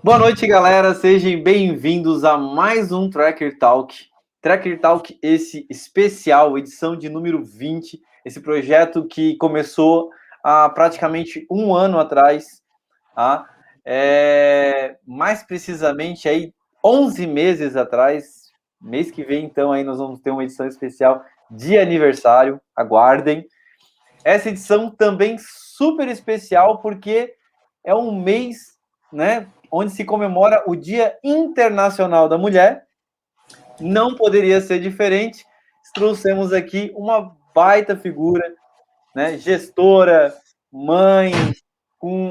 Boa noite, galera. Sejam bem-vindos a mais um Tracker Talk. Tracker Talk, esse especial, edição de número 20. Esse projeto que começou há praticamente um ano atrás, tá? Mais precisamente aí 11 meses atrás. Mês que vem, então, aí nós vamos ter uma edição especial de aniversário. Aguardem. Essa edição também super especial porque é um mês, né, onde se comemora o Dia Internacional da Mulher. Não poderia ser diferente. Trouxemos aqui uma baita figura, né, gestora, mãe,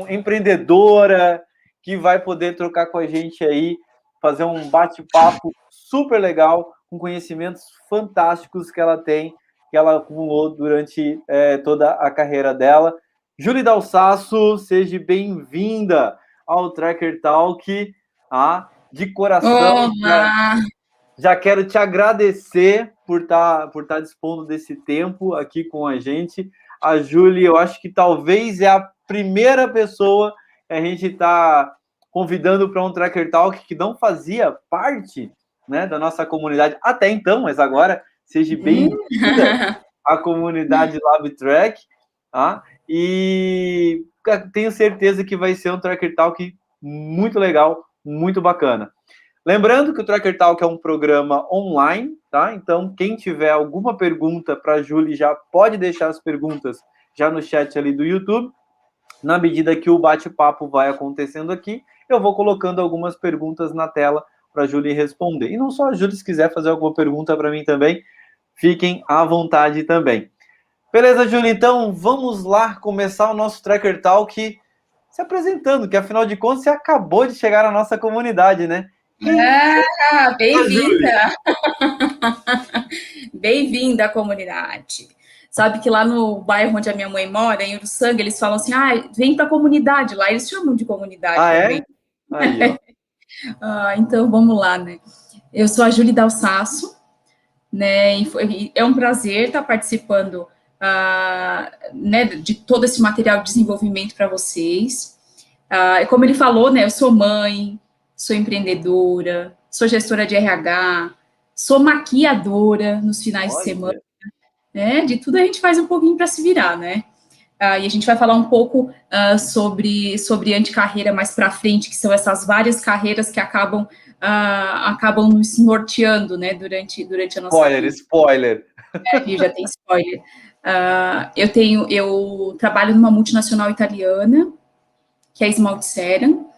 empreendedora, que vai poder trocar com a gente aí, fazer um bate-papo super legal, com conhecimentos fantásticos que ela tem, que ela acumulou durante toda a carreira dela. Júlia Dalsasso, seja bem-vinda ao Tracker Talk, de coração. Olá! Já quero te agradecer por tá dispondo desse tempo aqui com a gente. A Júlia, eu acho que talvez é a primeira pessoa que a gente está convidando para um Tracker Talk que não fazia parte, né, da nossa comunidade até então, mas agora seja bem-vinda à comunidade LabTrack, tá? E tenho certeza que vai ser um Tracker Talk muito legal, muito bacana. Lembrando que o Tracker Talk é um programa online, tá? Então, quem tiver alguma pergunta para a Julie já pode deixar as perguntas já no chat ali do YouTube. Na medida que o bate-papo vai acontecendo aqui, eu vou colocando algumas perguntas na tela para a Julie responder. E não só a Julie, se quiser fazer alguma pergunta para mim também, fiquem à vontade também. Beleza, Julie? Então, vamos lá começar o nosso Tracker Talk se apresentando, que afinal de contas você acabou de chegar na nossa comunidade, né? Quem é a Julie? Bem-vinda! Bem-vinda à comunidade. Sabe que lá no bairro onde a minha mãe mora, em Uruçanga, eles falam assim, vem para a comunidade. Lá eles chamam de comunidade Ah, também. é? Aí, ó. Então, vamos lá, né? Eu sou a Júlia Dalsasso, né? E é um prazer estar participando né, de todo esse material de desenvolvimento para vocês. Como ele falou, né? Eu sou mãe, sou empreendedora, sou gestora de RH, sou maquiadora nos finais de semana, Olha. né? De tudo a gente faz um pouquinho para se virar, né? E a gente vai falar um pouco sobre anticarreira mais para frente, que são essas várias carreiras que acabam nos norteando, né, durante a nossa Spoiler, vida. spoiler. Viu? Já tem spoiler. Eu trabalho numa multinacional italiana, que é a Esmalte Ceram,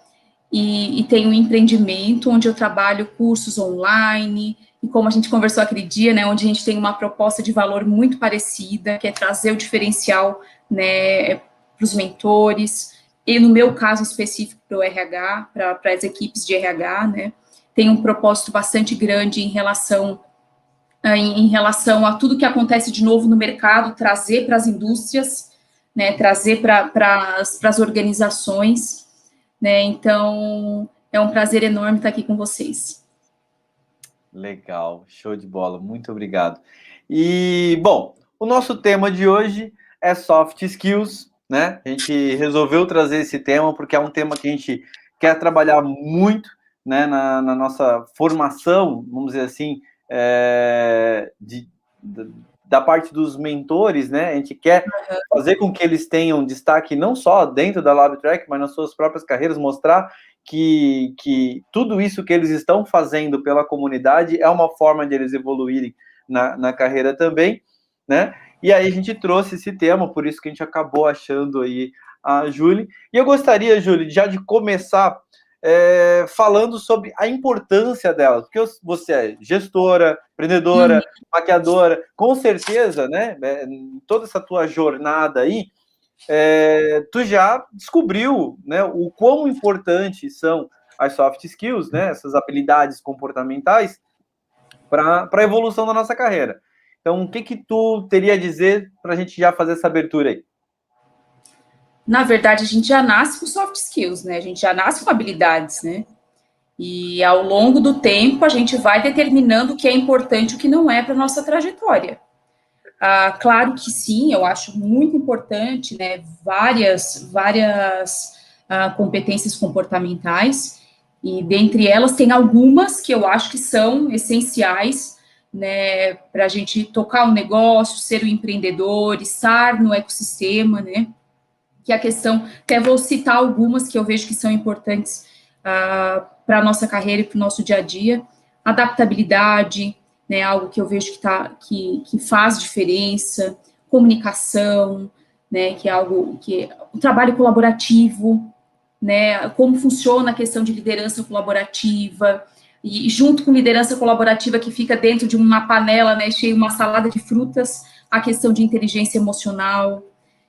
e tenho um empreendimento onde eu trabalho cursos online, e como a gente conversou aquele dia, né, onde a gente tem uma proposta de valor muito parecida, que é trazer o diferencial, né, para os mentores, e no meu caso específico para o RH, para as equipes de RH, né, tem um propósito bastante grande em relação a tudo que acontece de novo no mercado, trazer para as indústrias, né, trazer para as organizações, né, então é um prazer enorme estar aqui com vocês. Legal, show de bola, muito obrigado. E, bom, o nosso tema de hoje é soft skills, né? A gente resolveu trazer esse tema porque é um tema que a gente quer trabalhar muito, né, na nossa formação, vamos dizer assim, da parte dos mentores, né? A gente quer fazer com que eles tenham destaque não só dentro da LabTrack, mas nas suas próprias carreiras, mostrar que tudo isso que eles estão fazendo pela comunidade é uma forma de eles evoluírem na carreira também, né? E aí a gente trouxe esse tema, por isso que a gente acabou achando aí a Julie. E eu gostaria, Julie, já de começar falando sobre a importância dela, porque você é gestora, empreendedora, maquiadora, com certeza, né? Toda essa tua jornada aí, tu já descobriu, né, o quão importantes são as soft skills, né, essas habilidades comportamentais para a evolução da nossa carreira. Então, o que tu teria a dizer para a gente já fazer essa abertura aí? Na verdade, a gente já nasce com soft skills, né? A gente já nasce com habilidades, né? E ao longo do tempo, a gente vai determinando o que é importante e o que não é para a nossa trajetória. Claro que sim, eu acho muito importante, né? Várias competências comportamentais. E dentre elas tem algumas que eu acho que são essenciais, né, para a gente tocar um negócio, ser um empreendedor, estar no ecossistema, né, que a questão, até vou citar algumas que eu vejo que são importantes para a nossa carreira e para o nosso dia a dia. Adaptabilidade, né, algo que eu vejo que faz diferença, comunicação, né, que é algo que o trabalho colaborativo, né, como funciona a questão de liderança colaborativa, e junto com liderança colaborativa que fica dentro de uma panela, né, cheia de uma salada de frutas, a questão de inteligência emocional.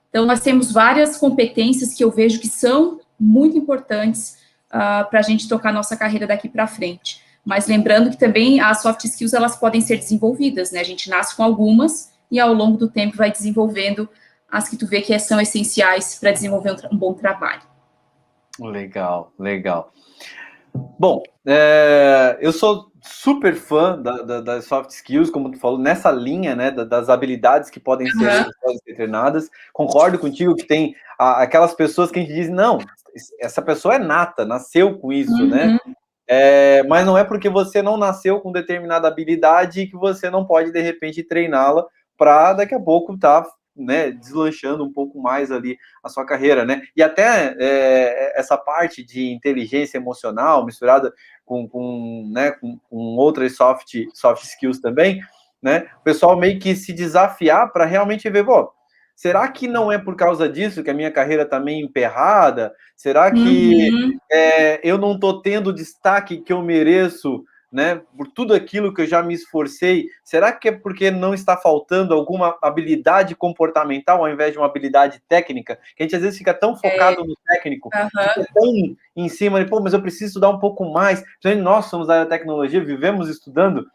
Então, nós temos várias competências que eu vejo que são muito importantes para a gente tocar nossa carreira daqui para frente. Mas lembrando que também as soft skills, elas podem ser desenvolvidas, né? A gente nasce com algumas e ao longo do tempo vai desenvolvendo as que tu vê que são essenciais para desenvolver um bom trabalho. Legal, legal. Bom, eu sou super fã das soft skills, como tu falou, nessa linha, né, das habilidades que podem ser treinadas. Concordo contigo que tem aquelas pessoas que a gente diz, não, essa pessoa é nata, nasceu com isso, né? Mas não é porque você não nasceu com determinada habilidade que você não pode, de repente, treiná-la para daqui a pouco estar, né, deslanchando um pouco mais ali a sua carreira, né? E até essa parte de inteligência emocional misturada com outras soft skills também, né? O pessoal meio que se desafiar para realmente ver, pô, será que não é por causa disso que a minha carreira está meio emperrada? Será que eu não estou tendo o destaque que eu mereço, né, por tudo aquilo que eu já me esforcei? Será que é porque não está faltando alguma habilidade comportamental ao invés de uma habilidade técnica? Que a gente às vezes fica tão focado no técnico, fica tão em cima de, pô, mas eu preciso estudar um pouco mais. Nós somos da área da tecnologia, vivemos estudando,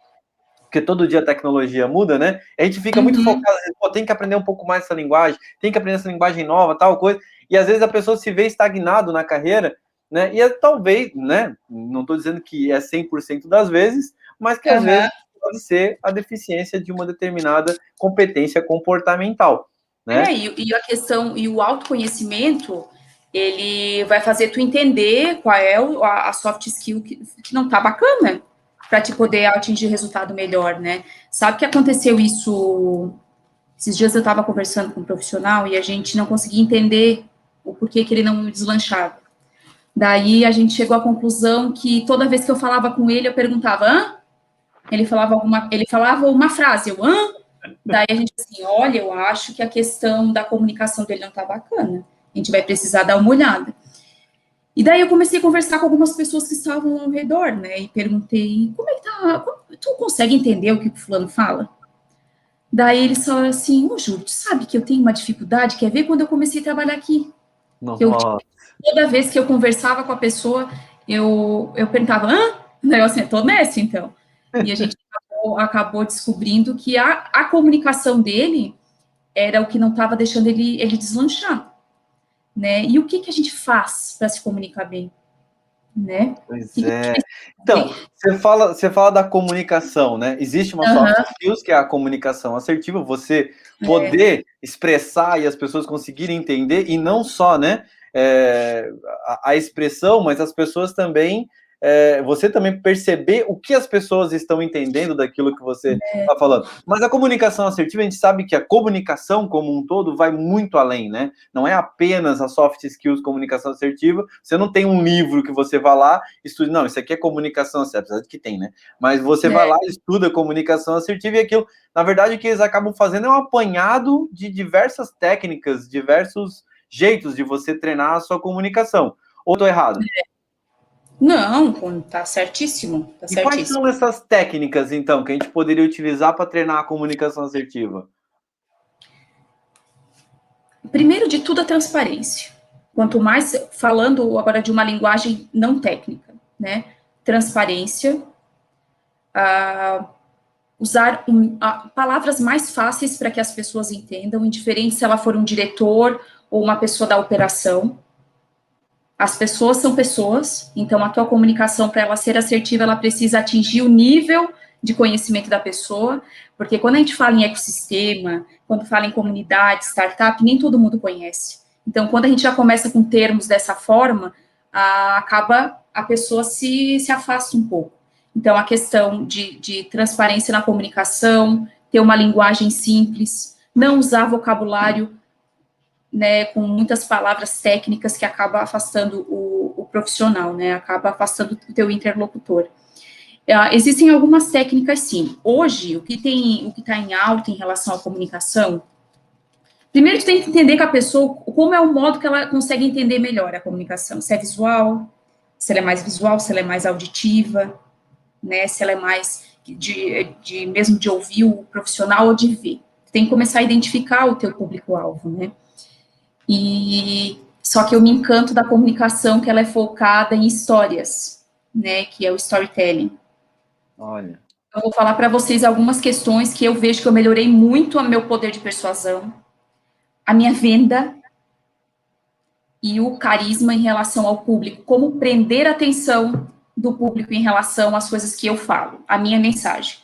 porque todo dia a tecnologia muda, né? A gente fica muito focado, pô, tem que aprender um pouco mais essa linguagem, tem que aprender essa linguagem nova, tal coisa, e às vezes a pessoa se vê estagnado na carreira, né? E talvez, né? Não estou dizendo que é 100% das vezes, mas que às vezes pode ser a deficiência de uma determinada competência comportamental, né? E a questão, e o autoconhecimento, ele vai fazer tu entender qual é a soft skill que não tá bacana, para te poder atingir resultado melhor, né? Sabe que aconteceu isso? Esses dias eu estava conversando com um profissional e a gente não conseguia entender o porquê que ele não deslanchava. Daí a gente chegou à conclusão que toda vez que eu falava com ele, eu perguntava, hã? Ele falava uma frase, eu, hã? Daí a gente assim, olha, eu acho que a questão da comunicação dele não tá bacana. A gente vai precisar dar uma olhada. E daí eu comecei a conversar com algumas pessoas que estavam ao redor, né? E perguntei, como é que tá? Tu consegue entender o que o fulano fala? Daí eles falaram assim, ô Júlio, tu sabe que eu tenho uma dificuldade, quer ver quando eu comecei a trabalhar aqui? Toda vez que eu conversava com a pessoa, eu perguntava, hã? Daí eu assim, tô nessa, então. E a gente acabou descobrindo que a comunicação dele era o que não estava deixando ele deslanchar, né? E o que a gente faz para se comunicar bem, né? Pois é. Então, você fala da comunicação, né? Existe uma soft skills, que é a comunicação assertiva, você poder expressar e as pessoas conseguirem entender, e não só, né, a expressão, mas as pessoas também, você também perceber o que as pessoas estão entendendo daquilo que você está falando. Mas a comunicação assertiva, a gente sabe que a comunicação como um todo vai muito além, né? Não é apenas a soft skills comunicação assertiva, você não tem um livro que você vai lá, estuda, não, isso aqui é comunicação assertiva, apesar de que tem, né? Mas você vai lá, estuda comunicação assertiva e aquilo, na verdade, o que eles acabam fazendo é um apanhado de diversas técnicas, diversos jeitos de você treinar a sua comunicação. Ou estou errado? Não, tá certíssimo. Tá certíssimo. Quais são essas técnicas, então, que a gente poderia utilizar para treinar a comunicação assertiva? Primeiro de tudo, a transparência. Quanto mais, falando agora de uma linguagem não técnica, né? Transparência, usar palavras mais fáceis para que as pessoas entendam, indiferente se ela for um diretor ou uma pessoa da operação. As pessoas são pessoas, então a tua comunicação, para ela ser assertiva, ela precisa atingir o nível de conhecimento da pessoa, porque quando a gente fala em ecossistema, quando fala em comunidade, startup, nem todo mundo conhece. Então, quando a gente já começa com termos dessa forma, acaba a pessoa se afasta um pouco. Então, a questão de transparência na comunicação, ter uma linguagem simples, não usar vocabulário, né, com muitas palavras técnicas que acaba afastando o profissional, né, acaba afastando o teu interlocutor. Existem algumas técnicas, sim. Hoje, o que está em alta em relação à comunicação, primeiro, tu tem que entender que a pessoa, como é o modo que ela consegue entender melhor a comunicação, se é visual, se ela é mais visual, se ela é mais auditiva, né, se ela é mais mesmo de ouvir o profissional ou de ver. Tu tem que começar a identificar o teu público-alvo, né? E só que eu me encanto da comunicação que ela é focada em histórias, né, que é o storytelling. Olha. Eu vou falar para vocês algumas questões que eu vejo que eu melhorei muito o meu poder de persuasão, a minha venda e o carisma em relação ao público, como prender a atenção do público em relação às coisas que eu falo, a minha mensagem.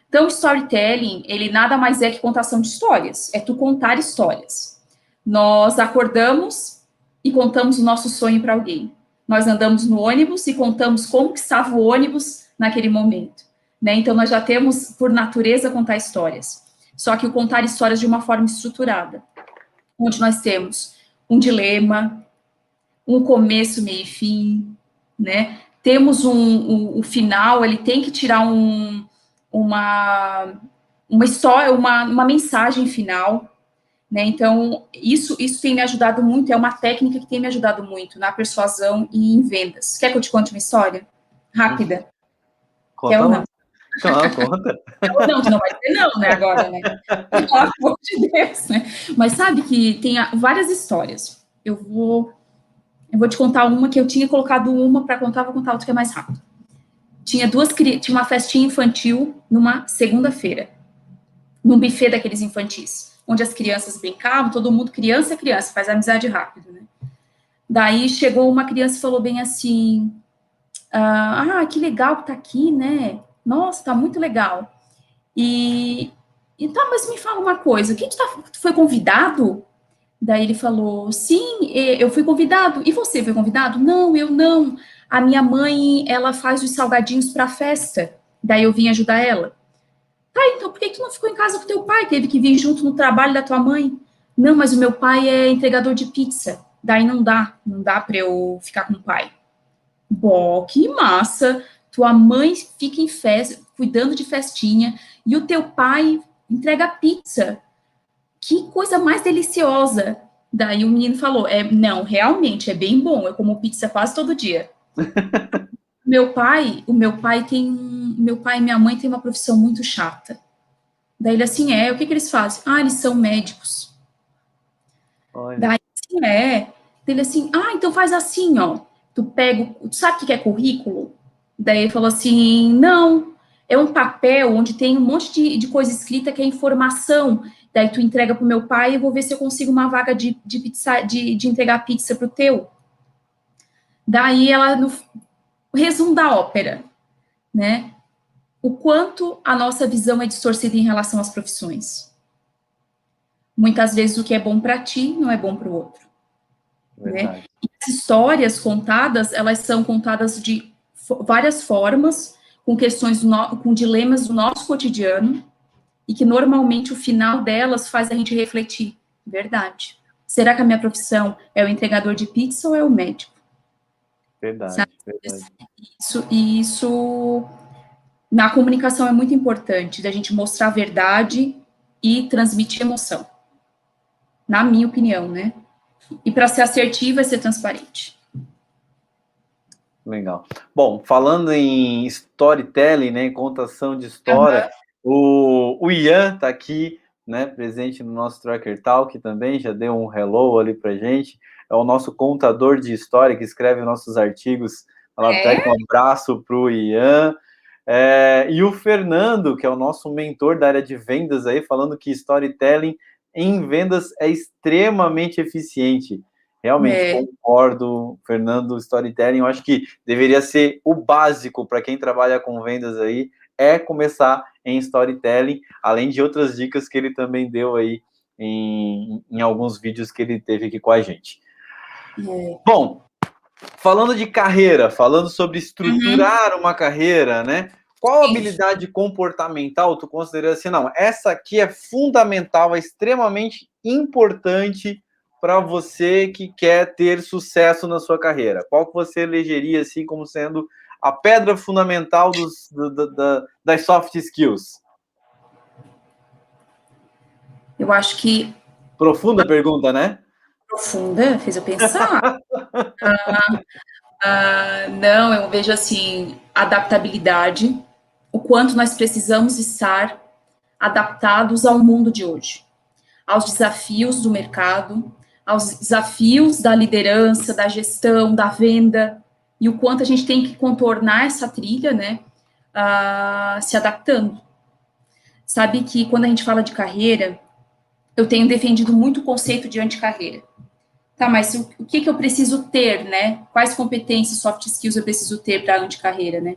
Então, storytelling, ele nada mais é que contação de histórias, é tu contar histórias. Nós acordamos e contamos o nosso sonho para alguém. Nós andamos no ônibus e contamos como que estava o ônibus naquele momento, né? Então, nós já temos, por natureza, contar histórias. Só que o contar histórias de uma forma estruturada, onde nós temos um dilema, um começo, meio e fim, né? Temos o final, ele tem que tirar uma história, uma mensagem final, né? Então, isso tem me ajudado muito, é uma técnica que tem me ajudado muito na persuasão e em vendas. Quer que eu te conte uma história? Rápida. Conta Quer ou lá. não? Conta. Não, tu não vai dizer não, né, agora, né? Pelo amor de Deus, né? Mas sabe que tem várias histórias. Eu vou te contar uma que eu tinha colocado uma para contar, vou contar outra que é mais rápido. Tinha uma festinha infantil numa segunda-feira, num buffet daqueles infantis, onde as crianças brincavam, todo mundo, criança é criança, faz amizade rápido, né? Daí chegou uma criança e falou bem assim, que legal que tá aqui, né? Nossa, tá muito legal. E tá, mas me fala uma coisa, tu foi convidado? Daí ele falou, sim, eu fui convidado. E você foi convidado? Não, eu não. A minha mãe, ela faz os salgadinhos para a festa. Daí eu vim ajudar ela. Tá, então por que tu não ficou em casa com teu pai? Teve que vir junto no trabalho da tua mãe? Não, mas o meu pai é entregador de pizza. Daí não dá para eu ficar com o pai. Bom, que massa. Tua mãe fica em festa, cuidando de festinha, e o teu pai entrega pizza. Que coisa mais deliciosa. Daí o menino falou, não, realmente, é bem bom, eu como pizza quase todo dia. O meu pai e minha mãe têm uma profissão muito chata. Daí ele assim, o que eles fazem? Eles são médicos. Olha. Daí assim, Daí ele assim, então faz assim, ó, tu sabe o que é currículo? Daí ele falou assim, não, é um papel onde tem um monte de coisa escrita que é informação. Daí tu entrega pro meu pai e eu vou ver se eu consigo uma vaga de pizza, de entregar pizza pro teu. Daí ela, no resumo da ópera, né? O quanto a nossa visão é distorcida em relação às profissões. Muitas vezes o que é bom para ti não é bom para o outro. Né? E as histórias contadas, elas são contadas de várias formas, com questões, com dilemas do nosso cotidiano, e que normalmente o final delas faz a gente refletir. Verdade. Será que a minha profissão é o entregador de pizza ou é o médico? Verdade, Sabe? verdade. Isso na comunicação é muito importante, da gente mostrar a verdade e transmitir emoção. Na minha opinião, né? E para ser assertiva é ser transparente. Legal. Bom, falando em storytelling, né, contação de história, o Ian está aqui, né, presente no nosso Tracker Talk também, já deu um hello ali pra gente, é o nosso contador de história que escreve nossos artigos na Labtec, um abraço pro Ian. E o Fernando, que é o nosso mentor da área de vendas aí, falando que storytelling em vendas é extremamente eficiente. Realmente, concordo, Fernando, storytelling, eu acho que deveria ser o básico para quem trabalha com vendas aí, é começar em storytelling, além de outras dicas que ele também deu aí em alguns vídeos que ele teve aqui com a gente. Bom, Falando de carreira, falando sobre estruturar uma carreira, né? Qual habilidade comportamental tu considera assim, não, essa aqui é fundamental, é extremamente importante para você que quer ter sucesso na sua carreira? Qual que você elegeria assim como sendo a pedra fundamental das soft skills? Eu acho que Profunda pergunta, né? profunda, fez eu pensar. Não, eu vejo assim, adaptabilidade, o quanto nós precisamos estar adaptados ao mundo de hoje, aos desafios do mercado, aos desafios da liderança, da gestão, da venda, e o quanto a gente tem que contornar essa trilha, né, se adaptando. Sabe que quando a gente fala de carreira, eu tenho defendido muito o conceito de anticarreira. Tá, mas o que eu preciso ter, né? Quais competências, soft skills eu preciso ter para a anticarreira, né?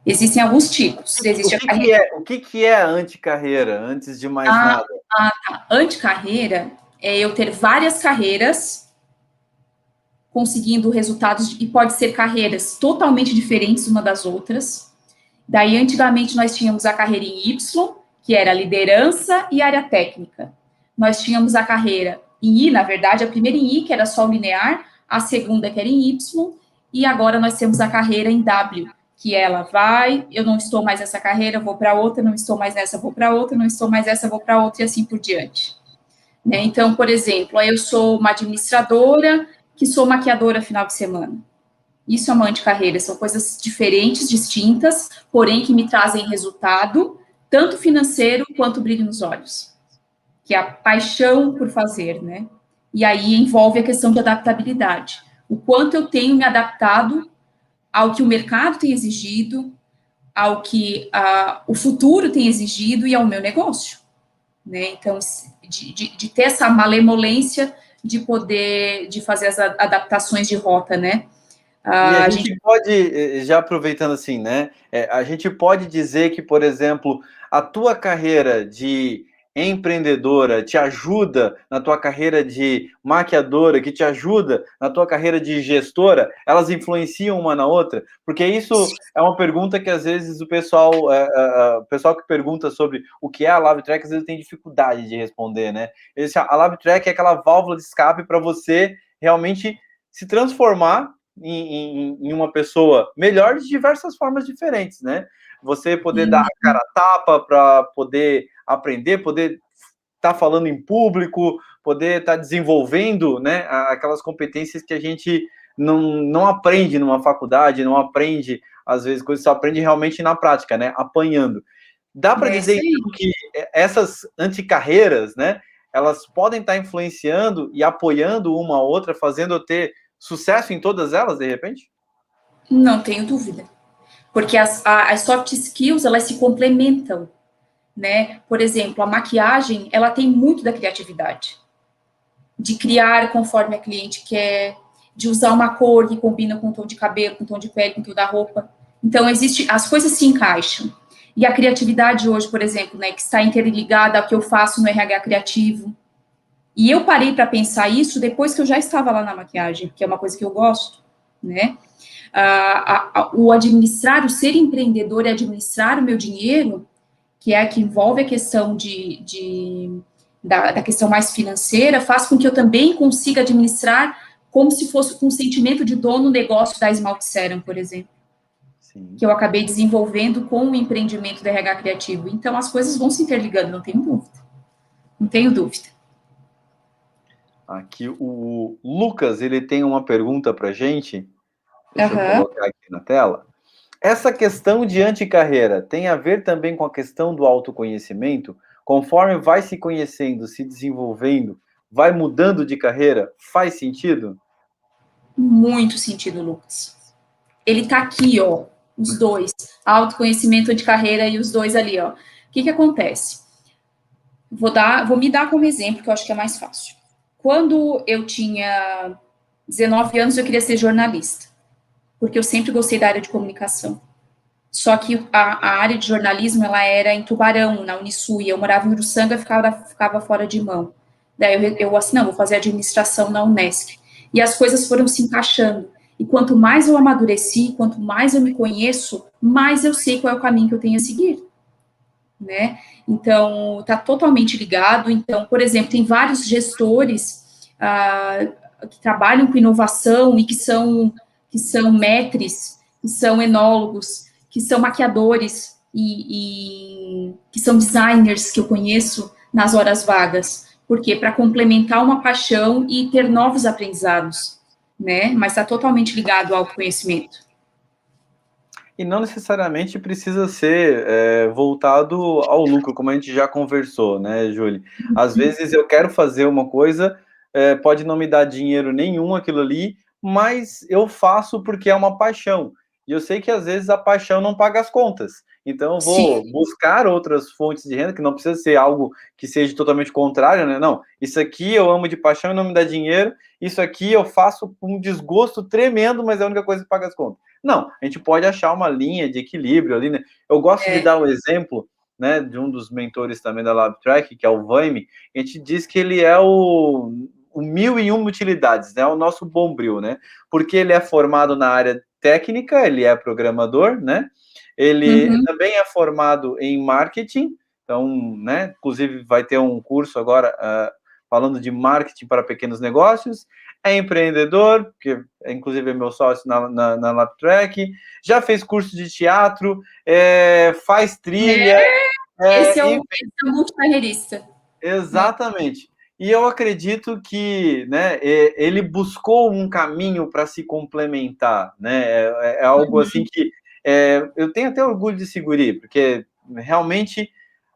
Existem alguns tipos. Existe a carreira. O que é a anticarreira, antes de mais nada? Tá. Anticarreira é eu ter várias carreiras conseguindo resultados, e pode ser carreiras totalmente diferentes uma das outras. Daí, antigamente, nós tínhamos a carreira em Y, que era liderança e área técnica. Nós tínhamos a carreira em I, na verdade, a primeira em I, que era só o linear, a segunda, que era em Y, e agora nós temos a carreira em W, que ela vai, eu não estou mais nessa carreira, vou para outra, não estou mais nessa, vou para outra, não estou mais nessa, vou para outra, e assim por diante. Né? Então, por exemplo, eu sou uma administradora que sou maquiadora final de semana. Isso é uma anticarreira, são coisas diferentes, distintas, porém que me trazem resultado, tanto financeiro quanto brilho nos olhos, que é a paixão por fazer, né? E aí envolve a questão de adaptabilidade. O quanto eu tenho me adaptado ao que o mercado tem exigido, ao que o futuro tem exigido e ao meu negócio, né? Então, de ter essa malemolência de poder, de fazer as adaptações de rota, né? E a gente pode, já aproveitando assim, né? A gente pode dizer que, por exemplo, a tua carreira de empreendedora te ajuda na tua carreira de maquiadora, que te ajuda na tua carreira de gestora, elas influenciam uma na outra? Porque isso é uma pergunta que às vezes o pessoal que pergunta sobre o que é a LabTrack, às vezes tem dificuldade de responder, né? A LabTrack é aquela válvula de escape para você realmente se transformar em uma pessoa melhor de diversas formas diferentes, né? Você poder dar a cara a tapa para poder aprender, poder estar falando em público, poder estar desenvolvendo, né, aquelas competências que a gente não aprende numa faculdade, não aprende, às vezes, coisas só aprende realmente na prática, né, apanhando. Dá para dizer então, que essas anticarreiras, né, elas podem estar influenciando e apoiando uma a outra, fazendo eu ter sucesso em todas elas, de repente? Não tenho dúvida. Porque as soft skills, elas se complementam, né? Por exemplo, a maquiagem, ela tem muito da criatividade. De criar conforme a cliente quer, de usar uma cor que combina com o tom de cabelo, com o tom de pele, com o tom da roupa. Então, as coisas se encaixam. E a criatividade hoje, por exemplo, né, que está interligada ao que eu faço no RH criativo. E eu parei para pensar isso depois que eu já estava lá na maquiagem, que é uma coisa que eu gosto, né? O administrar, o ser empreendedor e administrar o meu dinheiro, que envolve a questão da questão mais financeira, faz com que eu também consiga administrar como se fosse com um sentimento de dono negócio da Esmalte Serum, por exemplo. Sim. Que eu acabei desenvolvendo com o empreendimento do RH criativo. Então, as coisas vão se interligando, não tenho dúvida. Não tenho dúvida. Aqui o Lucas, ele tem uma pergunta para a gente. Deixa eu colocar aqui na tela. Essa questão de anticarreira tem a ver também com a questão do autoconhecimento? Conforme vai se conhecendo, se desenvolvendo, vai mudando de carreira? Faz sentido? Muito sentido, Lucas. Ele está aqui, ó, os dois. Autoconhecimento de carreira e os dois ali, ó. O que acontece? Vou me dar como exemplo, que eu acho que é mais fácil. Quando eu tinha 19 anos, eu queria ser jornalista, porque eu sempre gostei da área de comunicação. Só que a área de jornalismo, ela era em Tubarão, na Unisul, e eu morava em Uruçanga, ficava fora de mão. Daí eu assim, não, vou fazer administração na Unesp. E as coisas foram se encaixando. E quanto mais eu amadureci, quanto mais eu me conheço, mais eu sei qual é o caminho que eu tenho a seguir, né? Então, está totalmente ligado. Então, por exemplo, tem vários gestores que trabalham com inovação e que são maîtres, que são enólogos, que são maquiadores e que são designers que eu conheço nas horas vagas. Por quê? Para complementar uma paixão e ter novos aprendizados, né? Mas está totalmente ligado ao conhecimento. E não necessariamente precisa ser voltado ao lucro, como a gente já conversou, né, Júlia? Às vezes eu quero fazer uma coisa, pode não me dar dinheiro nenhum aquilo ali, mas eu faço porque é uma paixão. E eu sei que às vezes a paixão não paga as contas. Então eu vou buscar outras fontes de renda, que não precisa ser algo que seja totalmente contrário, né? Não, isso aqui eu amo de paixão e não me dá dinheiro, isso aqui eu faço com um desgosto tremendo, mas é a única coisa que paga as contas. Não, a gente pode achar uma linha de equilíbrio ali, né? Eu gosto de dar um exemplo, né, de um dos mentores também da LabTrack, que é o Vaime. A gente diz que ele é o 1001 utilidades, né? O nosso Bombril, né? Porque ele é formado na área técnica, ele é programador, né? Ele também é formado em marketing, então, né? Inclusive vai ter um curso agora falando de marketing para pequenos negócios. É empreendedor, que inclusive é meu sócio na LabTrack, já fez curso de teatro, faz trilha. Esse é o multicarreirista. Exatamente. E eu acredito que, né, ele buscou um caminho para se complementar, né? É algo assim que eu tenho até orgulho de segurir, porque realmente,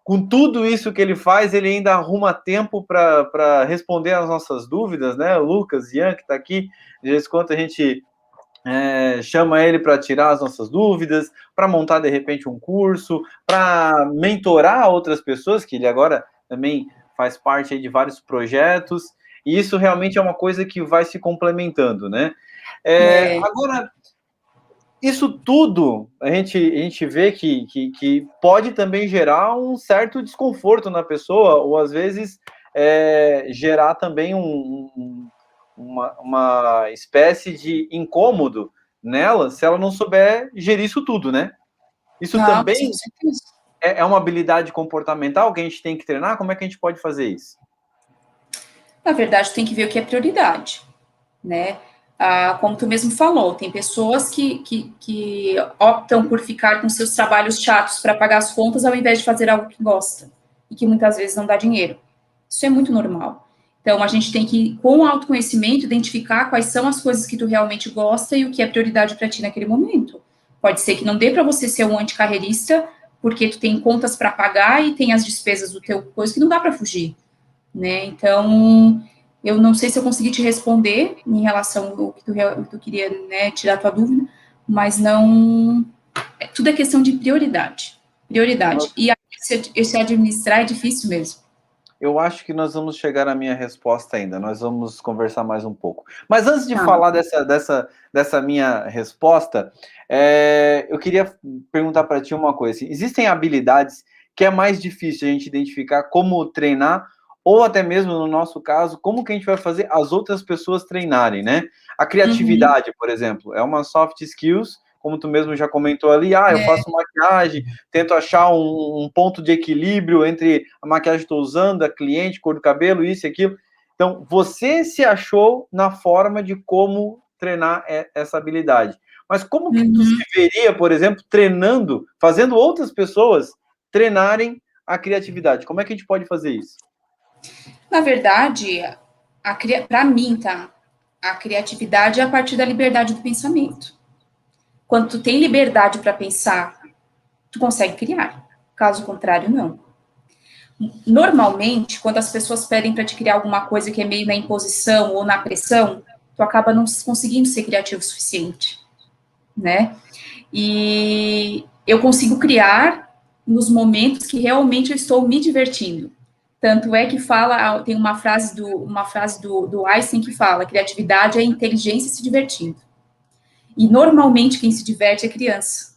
com tudo isso que ele faz, ele ainda arruma tempo para responder às nossas dúvidas, né? O Lucas, Ian, que está aqui, de vez em quando a gente chama ele para tirar as nossas dúvidas, para montar de repente um curso, para mentorar outras pessoas, que ele agora também faz parte aí de vários projetos, e isso realmente é uma coisa que vai se complementando, né? Agora, isso tudo a gente vê que pode também gerar um certo desconforto na pessoa, ou às vezes gerar também uma espécie de incômodo nela se ela não souber gerir isso tudo, né? Isso também é uma habilidade comportamental que a gente tem que treinar? Como é que a gente pode fazer isso? Na verdade, tem que ver o que é prioridade, né? Como tu mesmo falou, tem pessoas que optam por ficar com seus trabalhos chatos para pagar as contas ao invés de fazer algo que gosta e que muitas vezes não dá dinheiro. Isso é muito normal. Então, a gente tem que, com o autoconhecimento, identificar quais são as coisas que tu realmente gosta e o que é prioridade para ti naquele momento. Pode ser que não dê para você ser um anticarreirista, porque tu tem contas para pagar e tem as despesas do teu coisa que não dá para fugir, né? Então, eu não sei se eu consegui te responder em relação ao que tu queria, né, tirar a tua dúvida, mas não... Tudo é questão de prioridade. Prioridade. E esse administrar é difícil mesmo. Eu acho que nós vamos chegar à minha resposta ainda. Nós vamos conversar mais um pouco. Mas antes de falar dessa minha resposta, eu queria perguntar para ti uma coisa. Assim, existem habilidades que é mais difícil a gente identificar como treinar, ou até mesmo, no nosso caso, como que a gente vai fazer as outras pessoas treinarem, né? A criatividade, por exemplo, é uma soft skills, como tu mesmo já comentou ali, eu faço maquiagem, tento achar um ponto de equilíbrio entre a maquiagem que estou usando, a cliente, cor do cabelo, isso e aquilo. Então, você se achou na forma de como treinar essa habilidade. Mas como que tu se veria, por exemplo, treinando, fazendo outras pessoas treinarem a criatividade? Como é que a gente pode fazer isso? Na verdade, para mim, tá? A criatividade é a partir da liberdade do pensamento. Quando tu tem liberdade para pensar, tu consegue criar. Caso contrário, não. Normalmente, quando as pessoas pedem para te criar alguma coisa que é meio na imposição ou na pressão, tu acaba não conseguindo ser criativo o suficiente, né? E eu consigo criar nos momentos que realmente eu estou me divertindo. Tanto é que tem uma frase do Einstein que fala: criatividade é inteligência se divertindo. E normalmente quem se diverte é criança,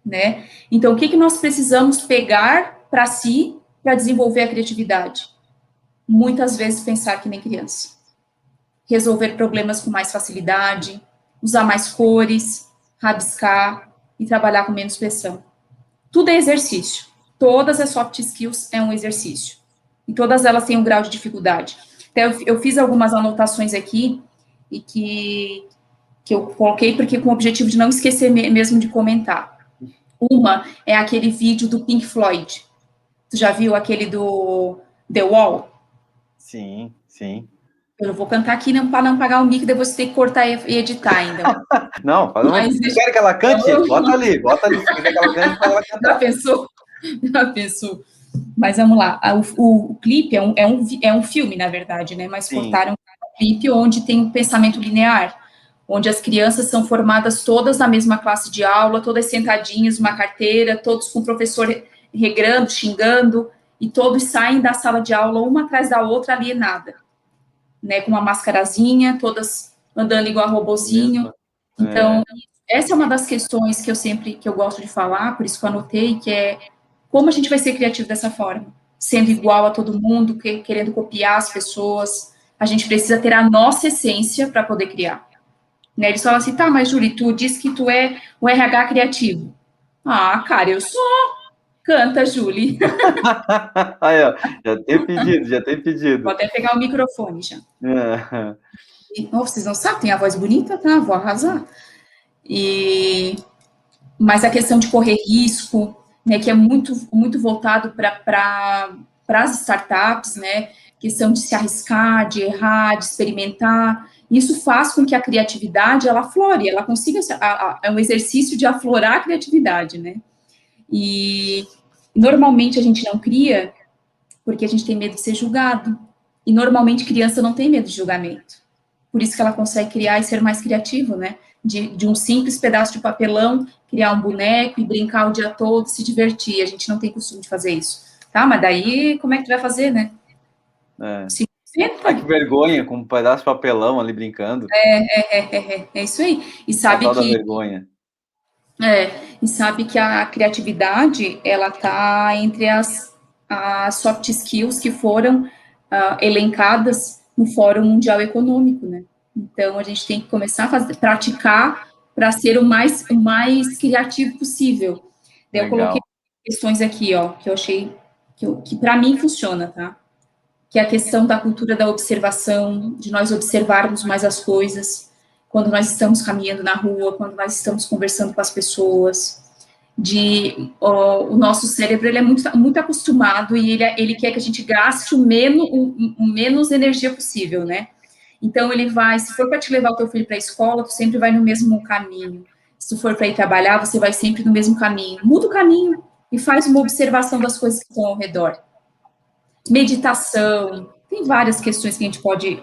né? Então, o que nós precisamos pegar para si para desenvolver a criatividade? Muitas vezes pensar que nem criança. Resolver problemas com mais facilidade, usar mais cores, rabiscar e trabalhar com menos pressão. Tudo é exercício. Todas as soft skills é um exercício. E todas elas têm um grau de dificuldade. Então, eu fiz algumas anotações aqui e que eu coloquei porque com o objetivo de não esquecer mesmo de comentar. Uma é aquele vídeo do Pink Floyd. Tu já viu aquele do The Wall? Sim, sim. Eu vou cantar aqui para não pagar o mico, depois você tem que cortar e editar ainda. Não, se quer que ela cante, bota ali. Se quiser que ela cante, ela vai cantar. Já pensou? Mas vamos lá. O clipe é um filme, na verdade, né? Mas cortaram um clipe onde tem um pensamento linear, onde as crianças são formadas todas na mesma classe de aula, todas sentadinhas, uma carteira, todos com o professor regrando, xingando, e todos saem da sala de aula uma atrás da outra alienada, né, com uma mascarazinha, todas andando igual a robozinho. Então, essa é uma das questões que eu gosto de falar, por isso que eu anotei, que é como a gente vai ser criativo dessa forma, sendo igual a todo mundo, querendo copiar as pessoas. A gente precisa ter a nossa essência para poder criar. Né, eles falam assim, tá, mas Júlia, tu disse que tu é o RH criativo. Ah, cara, eu sou. Canta, Júlia. Aí, ó, já tem pedido. Vou até pegar o microfone já. Vocês não sabem, tem a voz bonita, tá? Vou arrasar. Mas a questão de correr risco, né, que é muito, muito voltado para as startups, né? Questão de se arriscar, de errar, de experimentar. Isso faz com que a criatividade, ela aflore, ela consiga, é um exercício de aflorar a criatividade, né? E normalmente a gente não cria porque a gente tem medo de ser julgado. E normalmente criança não tem medo de julgamento. Por isso que ela consegue criar e ser mais criativo, né? De um simples pedaço de papelão, criar um boneco e brincar o dia todo, se divertir. A gente não tem costume de fazer isso. Tá, mas daí como é que tu vai fazer, né? Se senta. Ai, que vergonha, com um pedaço de papelão ali brincando. É isso aí. E sabe a que... vergonha. E sabe que a criatividade, ela tá entre as soft skills que foram elencadas no Fórum Mundial Econômico, né? Então, a gente tem que começar a praticar para ser o mais criativo possível. Eu coloquei questões aqui, ó, que eu achei que para mim funciona, tá? Que é a questão da cultura da observação, de nós observarmos mais as coisas, quando nós estamos caminhando na rua, quando nós estamos conversando com as pessoas, o nosso cérebro, ele é muito acostumado e ele quer que a gente gaste o menos energia possível, né? Então, ele vai, se for para te levar o teu filho para a escola, tu sempre vai no mesmo caminho. Se tu for para ir trabalhar, você vai sempre no mesmo caminho. Muda o caminho e faz uma observação das coisas que estão ao redor. Meditação, tem várias questões que a gente pode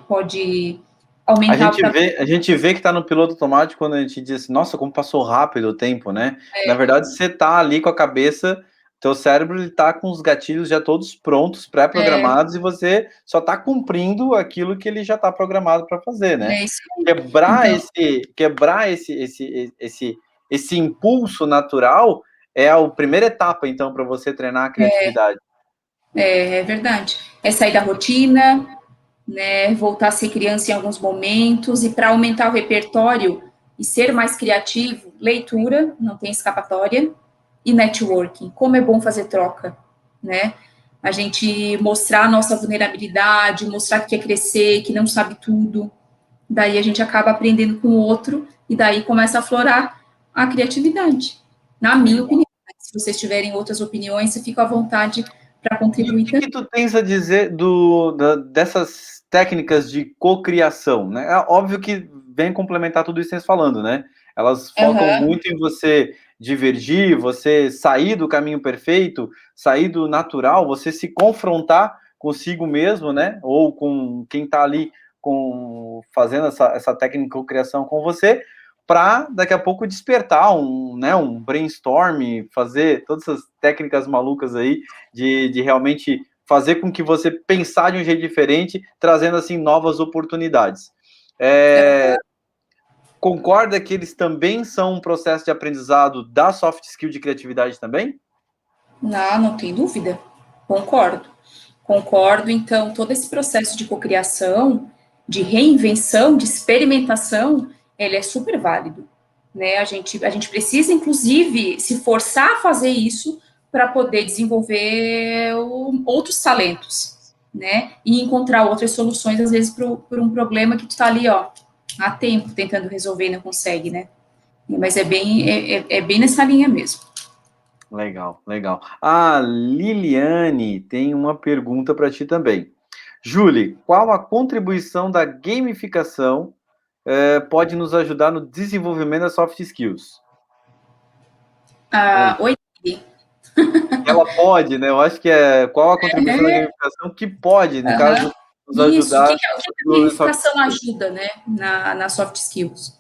aumentar. A gente vê que está no piloto automático quando a gente diz assim, nossa, como passou rápido o tempo, né? Na verdade, você está ali com a cabeça, teu cérebro ele está com os gatilhos já todos prontos, pré-programados, e você só está cumprindo aquilo que ele já está programado para fazer, né? Quebrar esse impulso natural é a primeira etapa, então, para você treinar a criatividade. É verdade. É sair da rotina, né, voltar a ser criança em alguns momentos, e para aumentar o repertório e ser mais criativo, leitura, não tem escapatória, e networking. Como é bom fazer troca, né? A gente mostrar a nossa vulnerabilidade, mostrar que quer crescer, que não sabe tudo. Daí a gente acaba aprendendo com o outro, e daí começa a aflorar a criatividade. Na minha opinião. Se vocês tiverem outras opiniões, você fica à vontade para contribuir. E o que tu tens a dizer dessas técnicas de cocriação, né? É óbvio que vem complementar tudo isso que vocês falando, né? Elas focam muito em você divergir, você sair do caminho perfeito, sair do natural, você se confrontar consigo mesmo, né? Ou com quem está ali fazendo essa técnica de cocriação com você, para daqui a pouco despertar um brainstorm, fazer todas essas técnicas malucas aí de realmente fazer com que você pensar de um jeito diferente, trazendo assim novas oportunidades. Concorda que eles também são um processo de aprendizado da soft skill de criatividade também? Não tem dúvida. Concordo. Então, todo esse processo de cocriação, de reinvenção, de experimentação, ele é super válido, né? A gente precisa, inclusive, se forçar a fazer isso para poder desenvolver outros talentos, né? E encontrar outras soluções, às vezes, por um problema que tu está ali, ó, há tempo tentando resolver e não consegue, né? Mas é bem nessa linha mesmo. Legal, legal. A Liliane tem uma pergunta para ti também. Julie, qual a contribuição da gamificação pode nos ajudar no desenvolvimento das soft skills? Oi, ela pode, né? Eu acho que qual a contribuição da gamificação que pode, no caso, nos ajudar. Isso, o que a gamificação ajuda, né, na soft skills?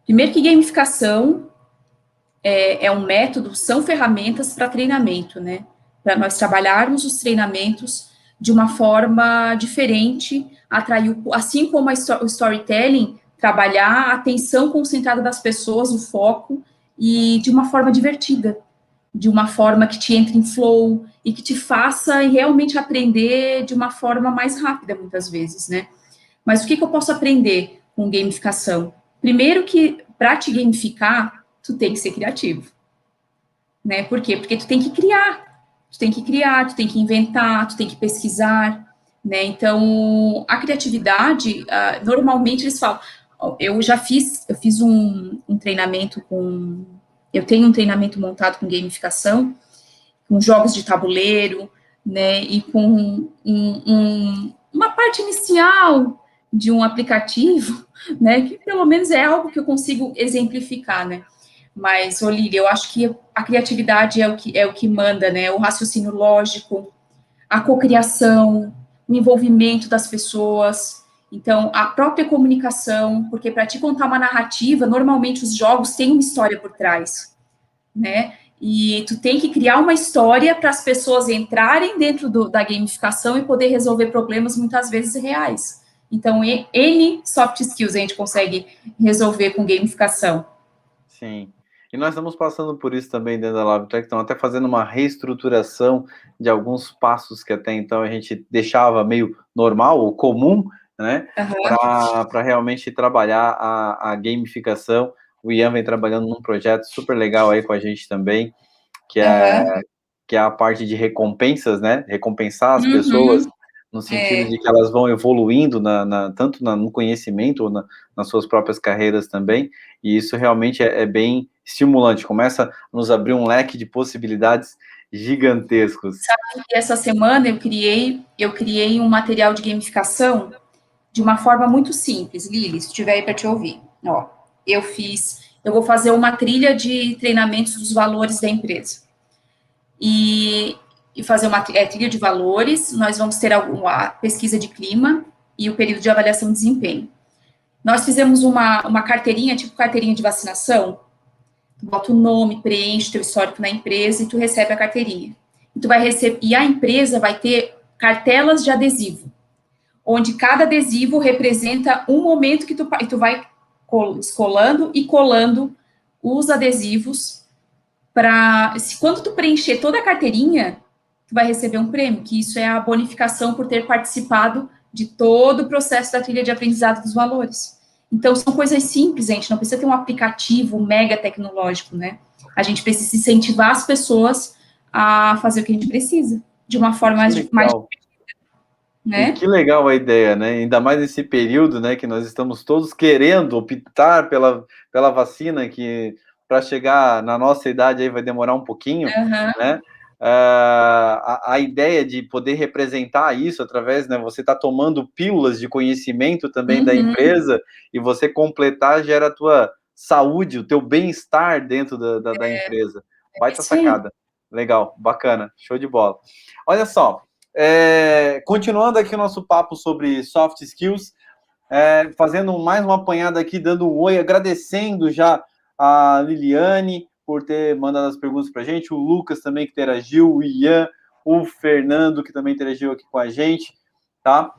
Primeiro que gamificação é um método, são ferramentas para treinamento, né? Para nós trabalharmos os treinamentos de uma forma diferente, atrair, assim como o storytelling, trabalhar a atenção concentrada das pessoas, o foco, e de uma forma divertida, de uma forma que te entre em flow e que te faça realmente aprender de uma forma mais rápida, muitas vezes, né? Mas o que eu posso aprender com gamificação? Primeiro que, para te gamificar, tu tem que ser criativo, né? Por quê? Porque tu tem que criar, tu tem que inventar, tu tem que pesquisar, né? Então, a criatividade, normalmente eles falam, eu fiz um treinamento eu tenho um treinamento montado com gamificação, com jogos de tabuleiro, né, e com uma parte inicial de um aplicativo, né, que pelo menos é algo que eu consigo exemplificar, né. Mas, Olívia, eu acho que a criatividade é o que manda, né, o raciocínio lógico, a cocriação, o envolvimento das pessoas, então, a própria comunicação, porque para te contar uma narrativa, normalmente os jogos têm uma história por trás, né? E tu tem que criar uma história para as pessoas entrarem dentro da gamificação e poder resolver problemas muitas vezes reais. Então, N soft skills a gente consegue resolver com gamificação. Sim. E nós estamos passando por isso também dentro da LabTech, estão até fazendo uma reestruturação de alguns passos que até então a gente deixava meio normal ou comum, né? Para realmente trabalhar a gamificação. O Ian vem trabalhando num projeto super legal aí com a gente também, que é a parte de recompensas, né? Recompensar as pessoas no sentido de que elas vão evoluindo tanto no conhecimento ou nas suas próprias carreiras também, e isso realmente é bem estimulante, começa a nos abrir um leque de possibilidades gigantescos. Sabe que essa semana eu criei um material de gamificação de uma forma muito simples, Lili, se estiver aí para te ouvir. Ó, eu vou fazer uma trilha de treinamentos dos valores da empresa. E fazer uma trilha de valores, nós vamos ter a pesquisa de clima e o período de avaliação de desempenho. Nós fizemos uma carteirinha, tipo carteirinha de vacinação, tu bota o nome, preenche teu histórico na empresa e tu recebe a carteirinha. E a empresa vai ter cartelas de adesivo, onde cada adesivo representa um momento que tu vai descolando e colando os adesivos quando tu preencher toda a carteirinha, tu vai receber um prêmio, que isso é a bonificação por ter participado de todo o processo da trilha de aprendizado dos valores. Então, são coisas simples, a gente não precisa ter um aplicativo mega tecnológico, né? A gente precisa incentivar as pessoas a fazer o que a gente precisa, de uma forma mais né? E que legal a ideia, né? Ainda mais nesse período, né, que nós estamos todos querendo optar pela vacina, que para chegar na nossa idade aí vai demorar um pouquinho, né? A ideia de poder representar isso através, né? Você está tomando pílulas de conhecimento também da empresa e você completar gera a tua saúde, o teu bem-estar dentro da empresa. Baita sacada. Legal, bacana, show de bola. Olha só, continuando aqui o nosso papo sobre soft skills, fazendo mais uma apanhada aqui, dando um oi, agradecendo já a Liliane por ter mandado as perguntas para a gente, o Lucas também que interagiu, o Ian, o Fernando que também interagiu aqui com a gente, tá?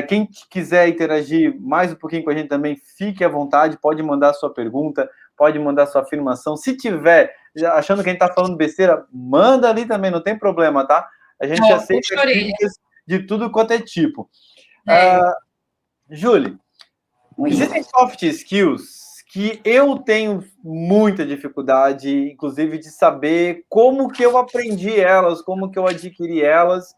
Quem quiser interagir mais um pouquinho com a gente também, fique à vontade, pode mandar sua pergunta, pode mandar sua afirmação. Se tiver achando que a gente está falando besteira, manda ali também, não tem problema, tá? A gente aceita críticas de tudo quanto é tipo. Júlia, Existem soft skills que eu tenho muita dificuldade, inclusive, de saber como que eu aprendi elas, como que eu adquiri elas,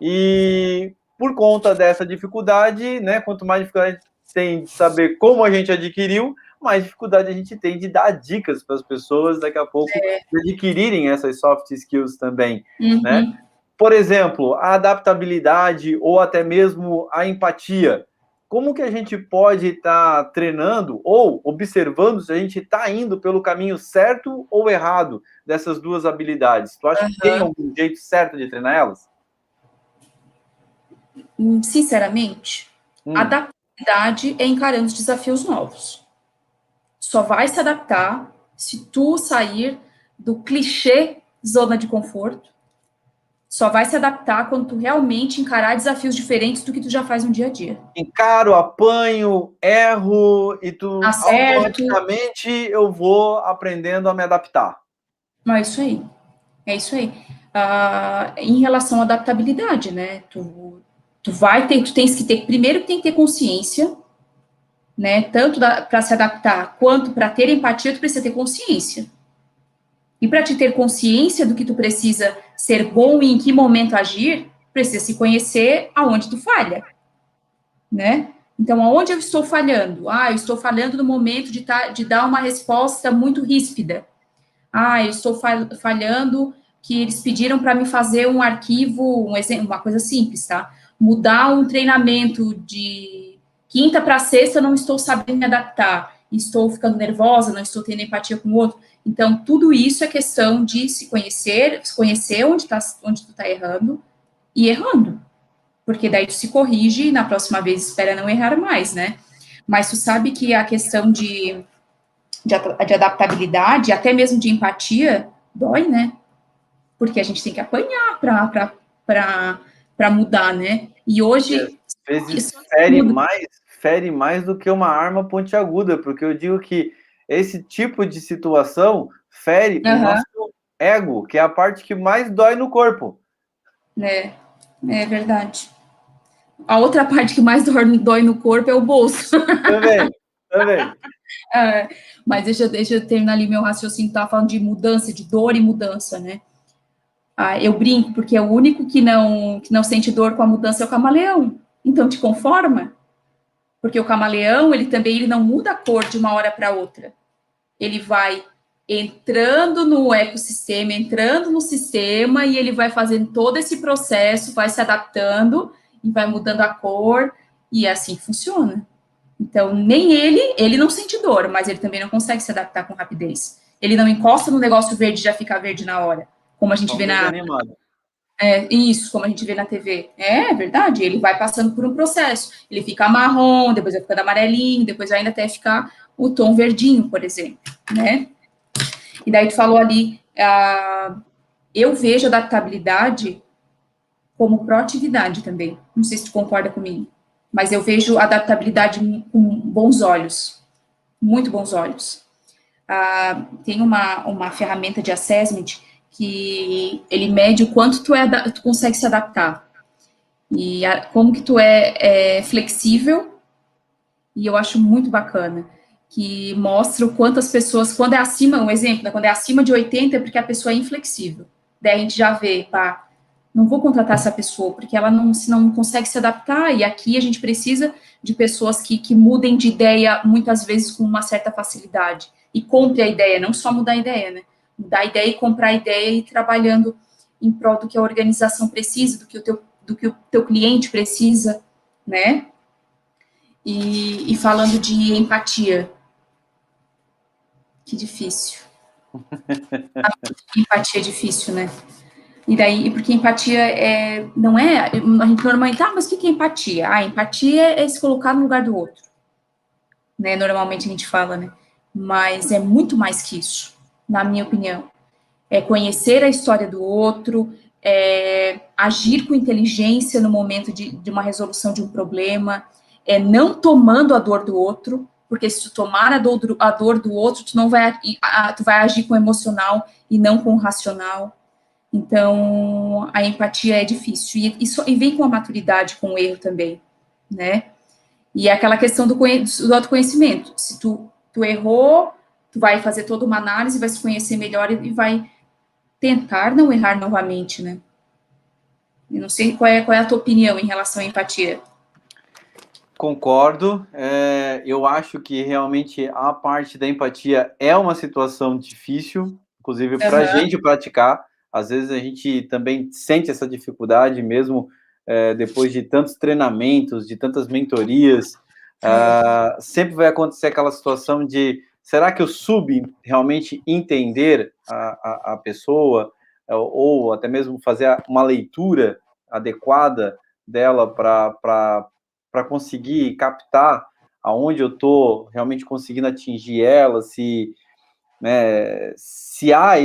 e por conta dessa dificuldade, né, quanto mais dificuldade tem de saber como a gente adquiriu, mais dificuldade a gente tem de dar dicas para as pessoas daqui a pouco de adquirirem essas soft skills também, né? Por exemplo, a adaptabilidade ou até mesmo a empatia. Como que a gente pode estar treinando ou observando se a gente está indo pelo caminho certo ou errado dessas duas habilidades? Tu acha que tem algum jeito certo de treinar elas? Sinceramente, adaptabilidade é encarando os desafios novos. Só vai se adaptar se tu sair do clichê zona de conforto. Só vai se adaptar quando tu realmente encarar desafios diferentes do que tu já faz no dia a dia. Encaro, apanho, erro e tu automaticamente eu vou aprendendo a me adaptar. Mas isso aí. É isso aí. Em relação à adaptabilidade, né? Tu tens que ter, primeiro tem que ter consciência, né? Tanto para se adaptar quanto para ter empatia, tu precisa ter consciência. E para te ter consciência do que tu precisa ser bom e em que momento agir, precisa se conhecer aonde tu falha, né? Então, aonde eu estou falhando? Eu estou falhando no momento de dar uma resposta muito ríspida. Eu estou falhando que eles pediram para me fazer um arquivo, um exemplo, uma coisa simples, tá? Mudar um treinamento de quinta para sexta, não estou sabendo me adaptar, estou ficando nervosa, não estou tendo empatia com o outro. Então, tudo isso é questão de se conhecer onde tu tá errando e errando. Porque daí tu se corrige e na próxima vez espera não errar mais, né? Mas tu sabe que a questão de adaptabilidade, até mesmo de empatia, dói, né? Porque a gente tem que apanhar para mudar, né? E hoje... E às vezes fere mais do que uma arma pontiaguda, porque eu digo que esse tipo de situação fere o nosso ego, que é a parte que mais dói no corpo. É verdade. A outra parte que mais dói no corpo é o bolso. Também. Mas deixa eu terminar ali meu raciocínio, tava falando de mudança, de dor e mudança, né? Eu brinco, porque é o único que não sente dor com a mudança é o camaleão. Então, te conforma? Porque o camaleão, ele não muda a cor de uma hora para outra. Ele vai entrando no ecossistema, entrando no sistema, e ele vai fazendo todo esse processo, vai se adaptando, e vai mudando a cor, e assim funciona. Então, nem ele não sente dor, mas ele também não consegue se adaptar com rapidez. Ele não encosta no negócio verde e já fica verde na hora, como a gente vê como a gente vê na TV. É verdade, ele vai passando por um processo. Ele fica marrom, depois vai ficando amarelinho, depois vai ainda até ficar o tom verdinho, por exemplo, né? E daí tu falou ali, eu vejo adaptabilidade como proatividade também. Não sei se tu concorda comigo, mas eu vejo adaptabilidade com bons olhos, muito bons olhos. Tem uma ferramenta de assessment que ele mede o quanto tu consegue se adaptar e como que tu é flexível, e eu acho muito bacana, que mostra o quanto as pessoas, quando é acima, um exemplo, né, quando é acima de 80 é porque a pessoa é inflexível. Daí a gente já vê, não vou contratar essa pessoa, porque ela não consegue se adaptar, e aqui a gente precisa de pessoas que mudem de ideia, muitas vezes com uma certa facilidade, e compre a ideia, não só mudar a ideia, né? Mudar a ideia e comprar a ideia e ir trabalhando em prol do que a organização precisa, do que o teu cliente precisa, né? E falando de empatia, que difícil. Empatia é difícil, né? E daí, porque empatia não é, a gente normalmente, mas o que é empatia? Empatia é se colocar no lugar do outro, né? Normalmente a gente fala, né? Mas é muito mais que isso, na minha opinião. É conhecer a história do outro, agir com inteligência no momento de uma resolução de um problema, não tomando a dor do outro, porque se tu tomar a dor do outro, tu vai agir com o emocional e não com o racional. Então, a empatia é difícil. E vem com a maturidade, com o erro também, né? E é aquela questão do autoconhecimento. Se tu errou, tu vai fazer toda uma análise, vai se conhecer melhor e vai tentar não errar novamente, né? Eu não sei qual é a tua opinião em relação à empatia. Concordo. Eu acho que realmente a parte da empatia é uma situação difícil, inclusive para a gente praticar. Às vezes a gente também sente essa dificuldade, mesmo depois de tantos treinamentos, de tantas mentorias. Sempre vai acontecer aquela situação de: será que eu soube realmente entender a pessoa, ou até mesmo fazer uma leitura adequada dela para conseguir captar aonde eu estou realmente conseguindo atingir ela, se há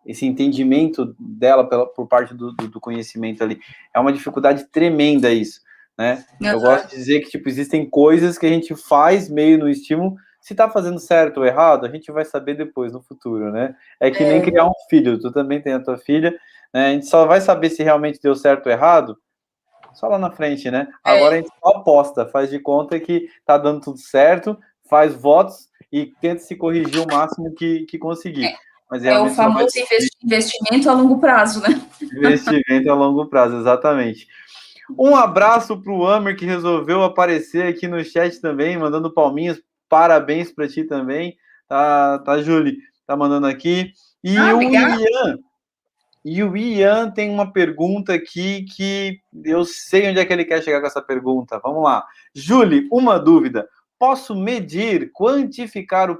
esse entendimento dela por parte do conhecimento ali. É uma dificuldade tremenda isso, né? Eu gosto de dizer que, tipo, existem coisas que a gente faz meio no estímulo. Se tá fazendo certo ou errado, a gente vai saber depois, no futuro, né? É que nem criar um filho. Tu também tem a tua filha, né? A gente só vai saber se realmente deu certo ou errado só lá na frente, né? Agora a gente só aposta, faz de conta que tá dando tudo certo, faz votos e tenta se corrigir o máximo que conseguir. Mas realmente o famoso investimento a longo prazo, né? Investimento a longo prazo, exatamente. Um abraço para o Amer, que resolveu aparecer aqui no chat também, mandando palminhas. Parabéns para ti também. Tá, Julie? Tá mandando aqui. E o Ian tem uma pergunta aqui que eu sei onde é que ele quer chegar com essa pergunta. Vamos lá. Julie, uma dúvida. Posso medir, quantificar o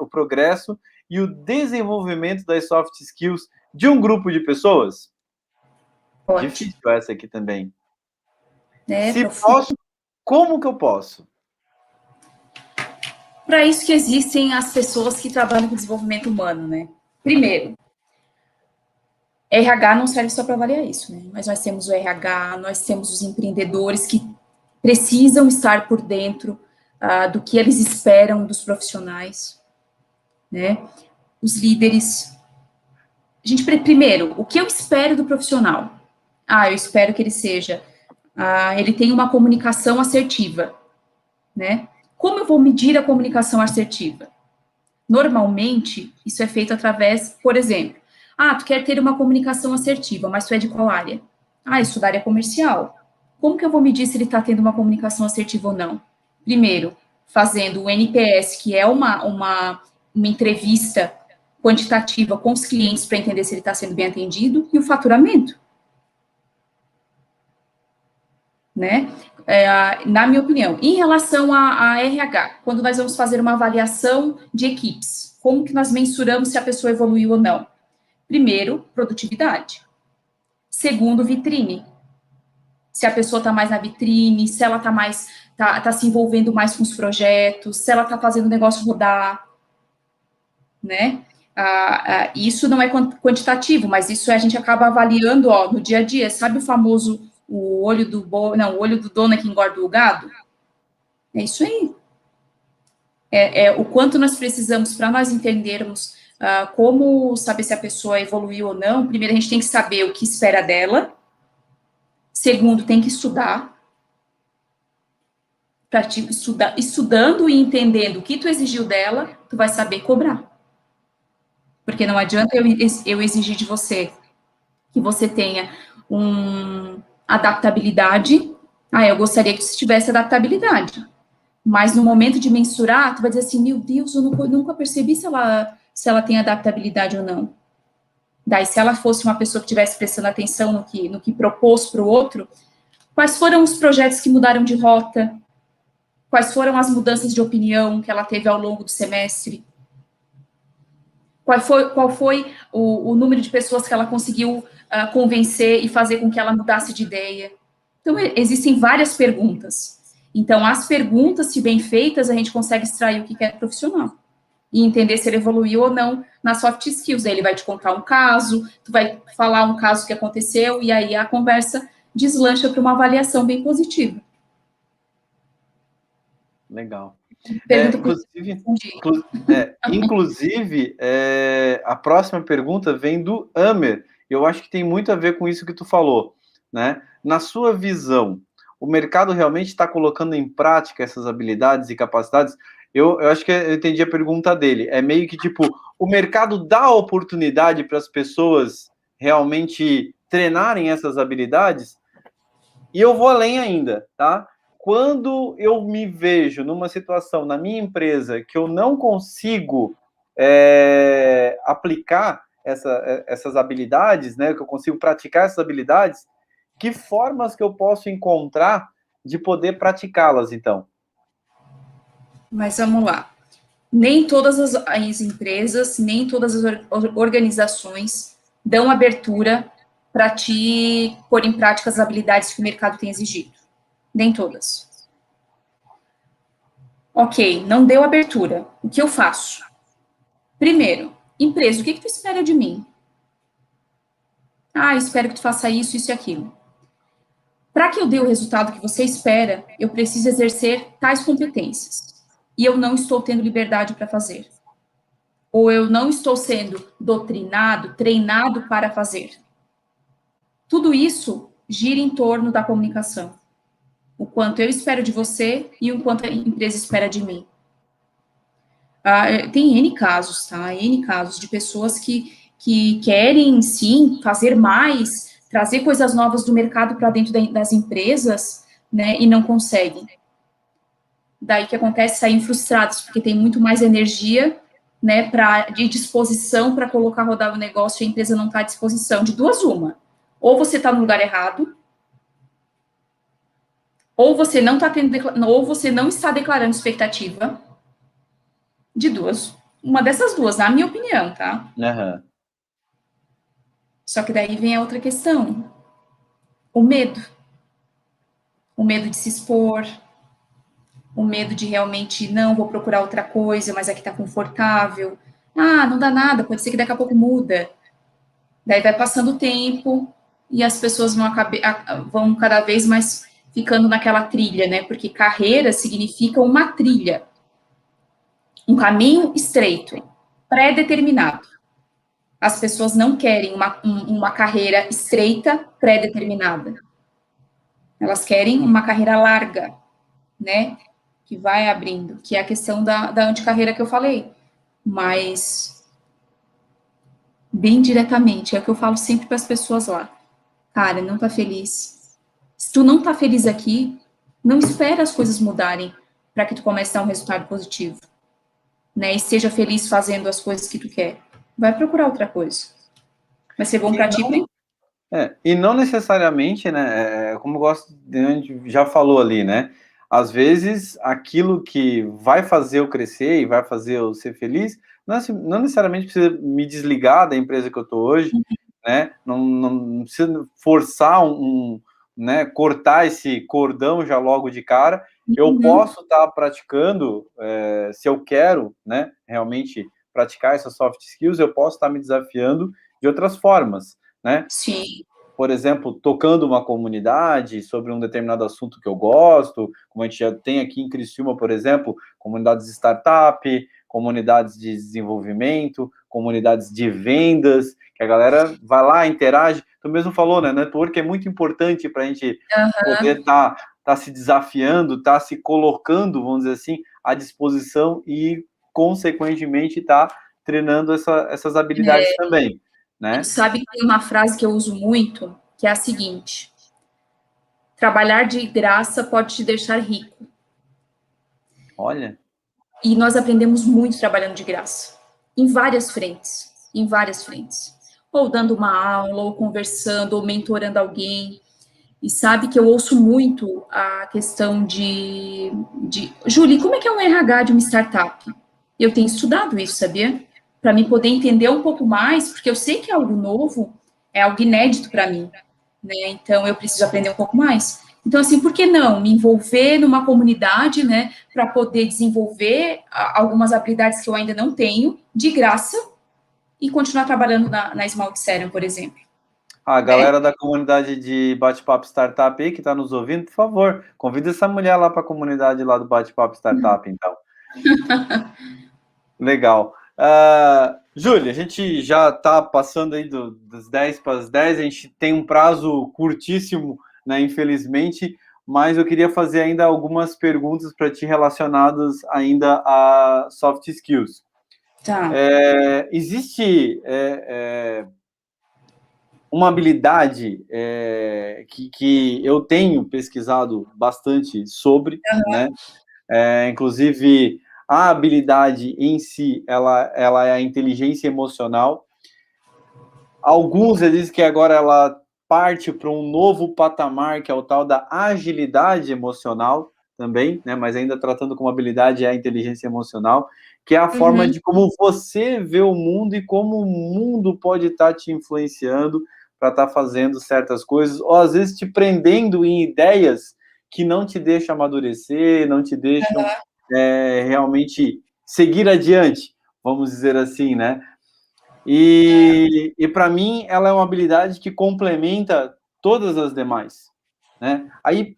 progresso e o desenvolvimento das soft skills de um grupo de pessoas? Pode. Difícil essa aqui também. Se posso, como que eu posso? Para isso que existem as pessoas que trabalham com desenvolvimento humano, né? Primeiro, RH não serve só para avaliar isso, né? Mas nós temos o RH, nós temos os empreendedores que precisam estar por dentro do que eles esperam dos profissionais, né? Os líderes. Primeiro, o que eu espero do profissional? Eu espero que ele seja, ele tenha uma comunicação assertiva, né? Como eu vou medir a comunicação assertiva? Normalmente, isso é feito através, por exemplo, tu quer ter uma comunicação assertiva, mas tu é de qual área? Eu sou da área comercial. Como que eu vou medir se ele está tendo uma comunicação assertiva ou não? Primeiro, fazendo o NPS, que é uma entrevista quantitativa com os clientes para entender se ele está sendo bem atendido, e o faturamento. Né? Na minha opinião, em relação a RH, quando nós vamos fazer uma avaliação de equipes, como que nós mensuramos se a pessoa evoluiu ou não? Primeiro, produtividade. Segundo, vitrine. Se a pessoa está mais na vitrine, se ela está se envolvendo mais com os projetos, se ela está fazendo o negócio rodar, né? Isso não é quantitativo, mas isso a gente acaba avaliando, no dia a dia. Sabe o famoso o olho do dono é que engorda o gado? É isso aí. O quanto nós precisamos para nós entendermos como saber se a pessoa evoluiu ou não. Primeiro, a gente tem que saber o que espera dela. Segundo, tem que estudar. Estudando e entendendo o que tu exigiu dela, tu vai saber cobrar. Porque não adianta eu exigir de você que você tenha adaptabilidade. Eu gostaria que você tivesse adaptabilidade. Mas no momento de mensurar, tu vai dizer assim, meu Deus, eu nunca percebi se ela tem adaptabilidade ou não. Daí, se ela fosse uma pessoa que estivesse prestando atenção no que propôs para o outro, quais foram os projetos que mudaram de rota? Quais foram as mudanças de opinião que ela teve ao longo do semestre? Qual foi o número de pessoas que ela conseguiu convencer e fazer com que ela mudasse de ideia? Então, existem várias perguntas. Então, as perguntas, se bem feitas, a gente consegue extrair o que é profissional e entender se ele evoluiu ou não nas soft skills. Aí ele vai te contar um caso, tu vai falar um caso que aconteceu, e aí a conversa deslancha para uma avaliação bem positiva. Legal. Inclusive, a próxima pergunta vem do Amer. Eu acho que tem muito a ver com isso que tu falou, né? Na sua visão, o mercado realmente está colocando em prática essas habilidades e capacidades? Eu acho que eu entendi a pergunta dele. É meio que tipo, o mercado dá oportunidade para as pessoas realmente treinarem essas habilidades? E eu vou além ainda, tá? Quando eu me vejo numa situação na minha empresa que eu não consigo aplicar essas habilidades, né? Que eu consigo praticar essas habilidades, que formas que eu posso encontrar de poder praticá-las, então? Mas vamos lá. Nem todas as empresas, nem todas as organizações dão abertura para te pôr em prática as habilidades que o mercado tem exigido. Nem todas. Ok, não deu abertura. O que eu faço? Primeiro, empresa, o que tu espera de mim? Ah, espero que tu faça isso, isso e aquilo. Para que eu dê o resultado que você espera, eu preciso exercer tais competências. E eu não estou tendo liberdade para fazer. Ou eu não estou sendo doutrinado, treinado para fazer. Tudo isso gira em torno da comunicação. O quanto eu espero de você e o quanto a empresa espera de mim. Tem N casos, tá? N casos de pessoas que querem, sim, fazer mais, trazer coisas novas do mercado para dentro das empresas, né, e não conseguem. Daí que acontece, saem frustrados, porque tem muito mais energia, né, de disposição para colocar rodar o negócio e a empresa não está à disposição. De duas, uma. Ou você está no lugar errado, ou você não está ou você não está declarando expectativa. De duas. Uma dessas duas, na minha opinião, tá? Uhum. Só que daí vem a outra questão. O medo. O medo de se expor, o medo de realmente, não, vou procurar outra coisa, mas aqui tá confortável. Ah, não dá nada, pode ser que daqui a pouco muda. Daí vai passando o tempo e as pessoas vão cada vez mais ficando naquela trilha, né? Porque carreira significa uma trilha, um caminho estreito, pré-determinado. As pessoas não querem uma carreira estreita, pré-determinada. Elas querem uma carreira larga, né? Que vai abrindo, que é a questão da anticarreira que eu falei. Mas, bem diretamente, é o que eu falo sempre para as pessoas lá. Cara, não tá feliz. Se tu não tá feliz aqui, não espera as coisas mudarem para que tu comece a dar um resultado positivo, né? E seja feliz fazendo as coisas que tu quer. Vai procurar outra coisa. Vai ser bom para ti. E não necessariamente, né? Como eu gosto, a gente já falou ali, né? Às vezes, aquilo que vai fazer eu crescer e vai fazer eu ser feliz, não necessariamente precisa me desligar da empresa que eu estou hoje, né? Não precisa forçar né? Cortar esse cordão já logo de cara. Eu posso estar praticando, se eu quero, né? Realmente praticar essas soft skills, eu posso estar me desafiando de outras formas, né? Sim. Por exemplo, tocando uma comunidade sobre um determinado assunto que eu gosto, como a gente já tem aqui em Criciúma, por exemplo, comunidades de startup, comunidades de desenvolvimento, comunidades de vendas, que a galera vai lá, interage. Tu mesmo falou, né? Network é muito importante para a gente poder estar se desafiando, estar se colocando, vamos dizer assim, à disposição e, consequentemente, estar treinando essas habilidades também, né? Sabe que tem uma frase que eu uso muito, que é a seguinte: trabalhar de graça pode te deixar rico. Olha. E nós aprendemos muito trabalhando de graça, em várias frentes, em várias frentes. Ou dando uma aula, ou conversando, ou mentorando alguém. E sabe que eu ouço muito a questão Julie, como é que é um RH de uma startup? Eu tenho estudado isso, sabia? Para mim poder entender um pouco mais, porque eu sei que é algo novo, é algo inédito para mim, né? Então eu preciso aprender um pouco mais. Então, assim, por que não me envolver numa comunidade, né, para poder desenvolver algumas habilidades que eu ainda não tenho, de graça, e continuar trabalhando na Smart Serum, por exemplo. A galera da comunidade de Bate-Papo Startup aí que está nos ouvindo, por favor, convida essa mulher lá para a comunidade lá do Bate-Papo Startup, então. Legal. Júlia, a gente já está passando aí das 10 para as 10, a gente tem um prazo curtíssimo, né, infelizmente, mas eu queria fazer ainda algumas perguntas para ti relacionadas ainda a soft skills. Tá. Existe uma habilidade que eu tenho pesquisado bastante sobre, né? Inclusive, a habilidade em si, ela é a inteligência emocional. Alguns dizem que agora ela parte para um novo patamar, que é o tal da agilidade emocional também, né? Mas ainda tratando como habilidade é a inteligência emocional, que é a forma de como você vê o mundo e como o mundo pode estar te influenciando para estar fazendo certas coisas, ou às vezes te prendendo em ideias que não te deixam amadurecer, não te deixam realmente seguir adiante, vamos dizer assim, né? E para mim, ela é uma habilidade que complementa todas as demais, né? Aí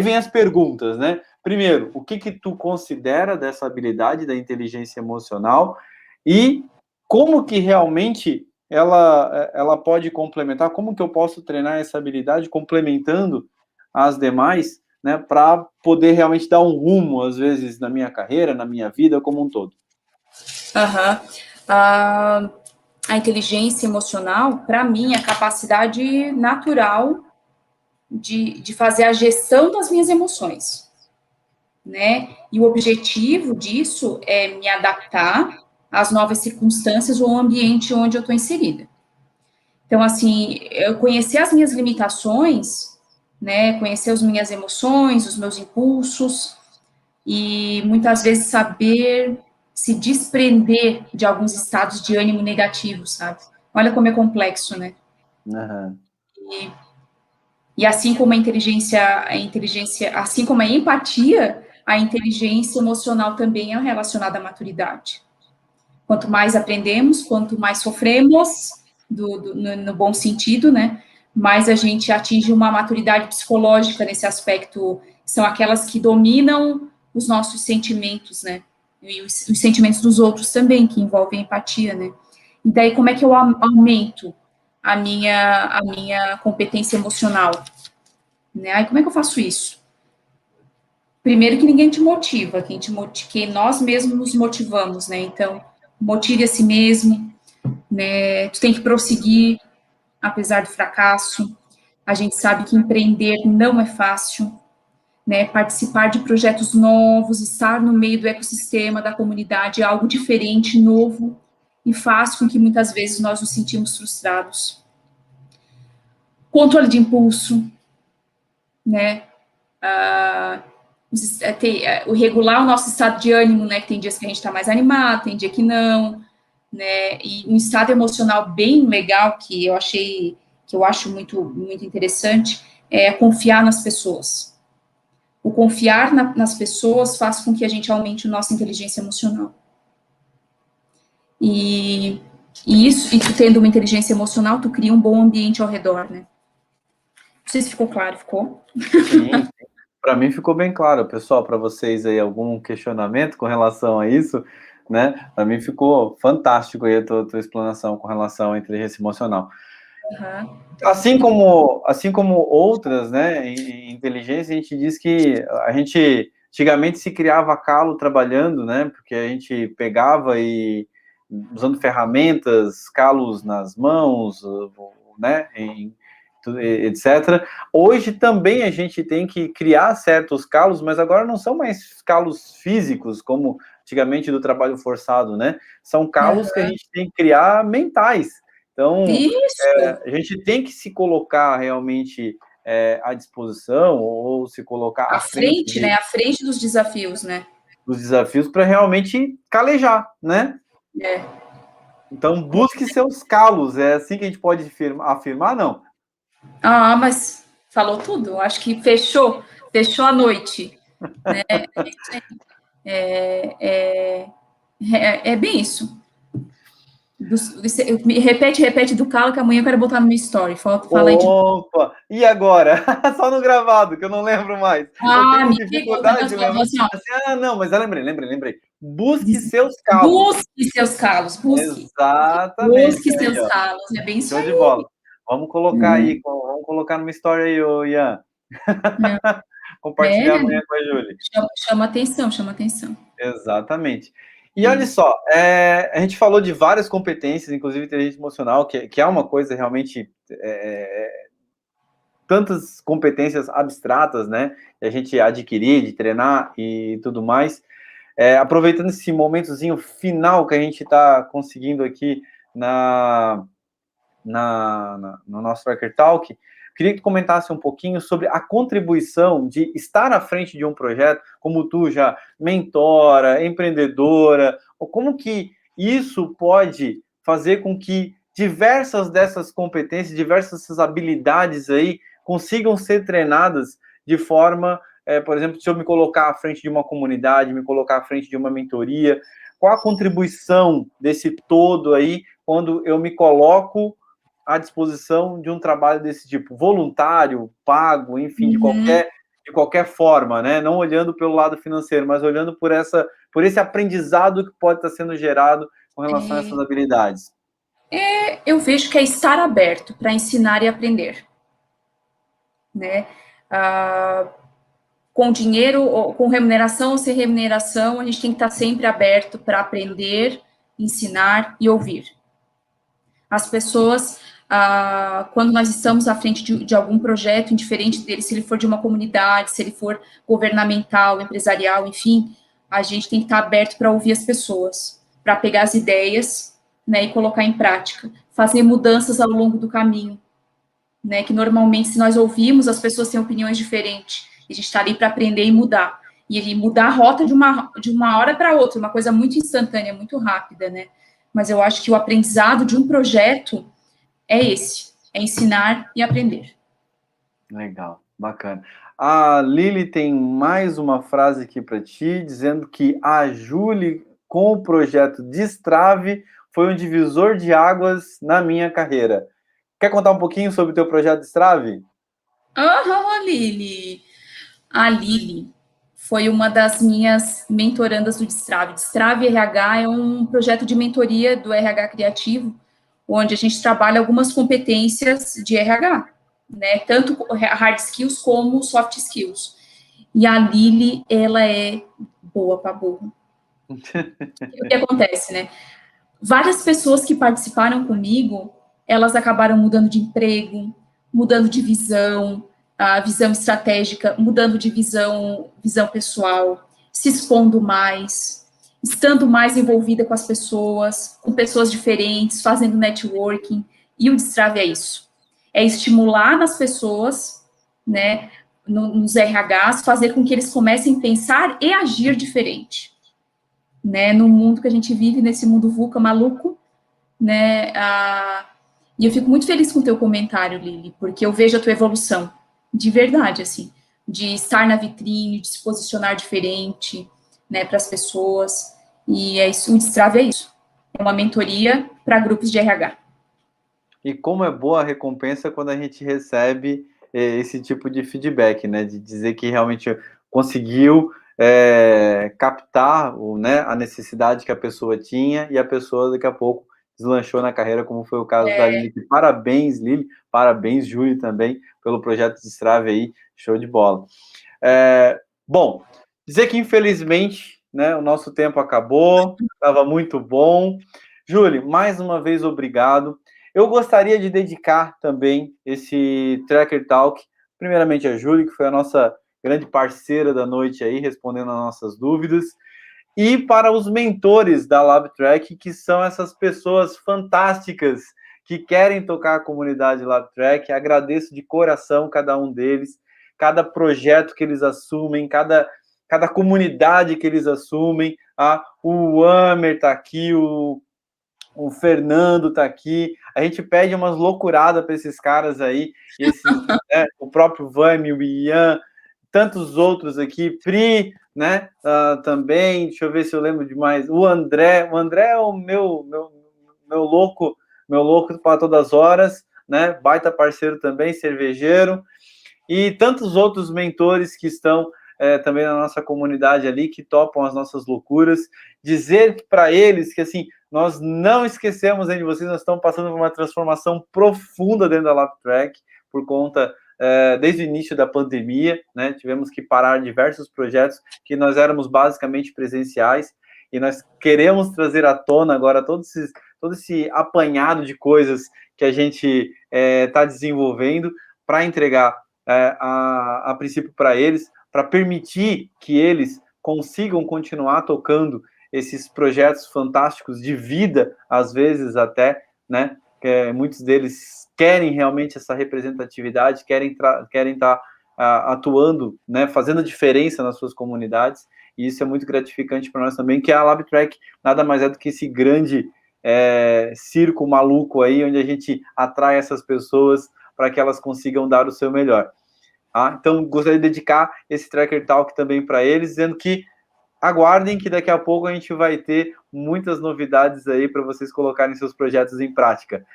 vem as perguntas, né? Primeiro, o que tu considera dessa habilidade da inteligência emocional e como que realmente ela pode complementar, como que eu posso treinar essa habilidade complementando as demais, né, para poder realmente dar um rumo, às vezes, na minha carreira, na minha vida como um todo. A inteligência emocional, para mim, é a capacidade natural de fazer a gestão das minhas emoções, né? E o objetivo disso é me adaptar às novas circunstâncias ou ao ambiente onde eu estou inserida. Então, assim, eu conhecer as minhas limitações, né? Conhecer as minhas emoções, os meus impulsos, e muitas vezes saber se desprender de alguns estados de ânimo negativos, sabe? Olha como é complexo, né? E assim como a inteligência, assim como a empatia, a inteligência emocional também é relacionada à maturidade. Quanto mais aprendemos, quanto mais sofremos, no bom sentido, né? Mais a gente atinge uma maturidade psicológica nesse aspecto. São aquelas que dominam os nossos sentimentos, né? E os sentimentos dos outros também, que envolvem empatia, né? E daí, como é que eu aumento a minha competência emocional? Né? Aí, como é que eu faço isso? Primeiro que ninguém te motiva, que nós mesmos nos motivamos, né? Então, motive a si mesmo, né? Tu tem que prosseguir, apesar do fracasso. A gente sabe que empreender não é fácil, né? Participar de projetos novos, estar no meio do ecossistema, da comunidade, é algo diferente, novo, e faz com que muitas vezes nós nos sentimos frustrados. Controle de impulso, né? O regular o nosso estado de ânimo, né? Que tem dias que a gente está mais animado, tem dia que não, né? E um estado emocional bem legal que eu acho muito, muito interessante é confiar nas pessoas. O confiar nas pessoas faz com que a gente aumente a nossa inteligência emocional. E tu tendo uma inteligência emocional, tu cria um bom ambiente ao redor, né? Não sei se ficou claro, ficou? Sim, para mim ficou bem claro. Pessoal, para vocês aí, algum questionamento com relação a isso, né? Para mim ficou fantástico aí a tua explanação com relação à inteligência emocional. Assim como outras, né, em inteligência, a gente diz que a gente antigamente se criava calo trabalhando, né, porque a gente pegava e usando ferramentas, calos nas mãos, né, etc. Hoje também a gente tem que criar certos calos, mas agora não são mais calos físicos, como antigamente do trabalho forçado, né? São calos que a gente tem que criar mentais. Então, a gente tem que se colocar realmente à disposição ou se colocar à frente, né? À frente dos desafios, né? Dos desafios para realmente calejar, né? Então, busque seus calos. É assim que a gente pode afirmar, não? Mas falou tudo. Acho que fechou a noite. Né? É bem isso. Repete do calo que amanhã eu quero botar no meu story. Fala aí de... Opa! E agora? Só no gravado, que eu não lembro mais. Eu tenho dificuldade de lembrar. Não, mas eu lembrei. Busque seus calos. Busque seus calos, busque. Exatamente. Busque seus calos, é bem isso aí. Show de bola. Vamos colocar aí, vamos colocar numa história aí, Ian. Compartilhar amanhã com a Júlia. Chama atenção, chama atenção. Exatamente. E olha só, a gente falou de várias competências, inclusive inteligência emocional, que é uma coisa realmente... tantas competências abstratas, né? De a gente adquirir, de treinar e tudo mais. Aproveitando esse momentozinho final que a gente está conseguindo aqui no nosso Tracker Talk, queria que tu comentasse um pouquinho sobre a contribuição de estar à frente de um projeto, como tu já mentora, empreendedora, ou como que isso pode fazer com que diversas dessas competências, diversas dessas habilidades aí consigam ser treinadas de forma, por exemplo, se eu me colocar à frente de uma comunidade, me colocar à frente de uma mentoria, qual a contribuição desse todo aí quando eu me coloco à disposição de um trabalho desse tipo, voluntário, pago, enfim, de qualquer forma, né? Não olhando pelo lado financeiro, mas olhando por esse aprendizado que pode estar sendo gerado com relação a essas habilidades. Eu vejo que é estar aberto para ensinar e aprender, né? Com dinheiro, ou com remuneração ou sem remuneração, a gente tem que estar sempre aberto para aprender, ensinar e ouvir. As pessoas, quando nós estamos à frente de algum projeto, indiferente dele, se ele for de uma comunidade, se ele for governamental, empresarial, enfim, a gente tem que estar aberto para ouvir as pessoas, para pegar as ideias, né, e colocar em prática, fazer mudanças ao longo do caminho, né, que normalmente, se nós ouvimos, as pessoas têm opiniões diferentes, e a gente está ali para aprender e mudar a rota de uma hora para outra, uma coisa muito instantânea, muito rápida, né, mas eu acho que o aprendizado de um projeto é esse, é ensinar e aprender. Legal, bacana. A Lili tem mais uma frase aqui para ti, dizendo que a Júlia, com o projeto Destrave, foi um divisor de águas na minha carreira. Quer contar um pouquinho sobre o teu projeto Destrave? Lili. A Lili foi uma das minhas mentorandas do Destrave. Destrave RH é um projeto de mentoria do RH criativo, onde a gente trabalha algumas competências de RH, né? Tanto hard skills como soft skills. E a Lili, ela é boa para burro. O que acontece, né? Várias pessoas que participaram comigo, elas acabaram mudando de emprego, mudando de visão, a visão estratégica, mudando de visão pessoal, se expondo mais, estando mais envolvida com as pessoas, com pessoas diferentes, fazendo networking, e o Destrave é isso. É estimular nas pessoas, né, nos RHs, fazer com que eles comecem a pensar e agir diferente. Né, no mundo que a gente vive, nesse mundo VUCA maluco, né, e eu fico muito feliz com o teu comentário, Lili, porque eu vejo a tua evolução, de verdade, assim, de estar na vitrine, de se posicionar diferente, né, para as pessoas, e é isso, o Destrave é isso, é uma mentoria para grupos de RH. E como é boa a recompensa quando a gente recebe esse tipo de feedback, né, de dizer que realmente conseguiu captar a necessidade que a pessoa tinha e a pessoa daqui a pouco deslanchou na carreira, como foi o caso da Lili. Parabéns, Lili, parabéns, Júlio, também, pelo projeto Destrave aí, show de bola. Bom, dizer que infelizmente, né, o nosso tempo acabou, estava muito bom. Júlio, mais uma vez, obrigado. Eu gostaria de dedicar também esse Tracker Talk, primeiramente a Júlia, que foi a nossa grande parceira da noite aí, respondendo as nossas dúvidas, e para os mentores da LabTrack, que são essas pessoas fantásticas que querem tocar a comunidade LabTrack. Agradeço de coração cada um deles, cada projeto que eles assumem, cada comunidade que eles assumem. O Amer está aqui, o Fernando tá aqui, a gente pede umas loucuradas para esses caras aí, o próprio Vami, o Ian, tantos outros aqui, Pri, né, também, deixa eu ver se eu lembro de mais, o André é o meu louco para todas as horas, né, baita parceiro também, cervejeiro, e tantos outros mentores que estão também na nossa comunidade ali, que topam as nossas loucuras, dizer para eles que, assim, nós não esquecemos de vocês, nós estamos passando por uma transformação profunda dentro da LabTrack, por conta desde o início da pandemia, né? Tivemos que parar diversos projetos que nós éramos basicamente presenciais e nós queremos trazer à tona agora todo esse apanhado de coisas que a gente está desenvolvendo para entregar a princípio para eles, para permitir que eles consigam continuar tocando esses projetos fantásticos de vida, às vezes até, né? Muitos deles querem realmente essa representatividade, querem estar atuando, né? Fazendo diferença nas suas comunidades, e isso é muito gratificante para nós também, que a LabTrack nada mais é do que esse grande circo maluco aí, onde a gente atrai essas pessoas para que elas consigam dar o seu melhor. Então, gostaria de dedicar esse Tracker Talk também para eles, dizendo que aguardem que daqui a pouco a gente vai ter muitas novidades aí para vocês colocarem seus projetos em prática.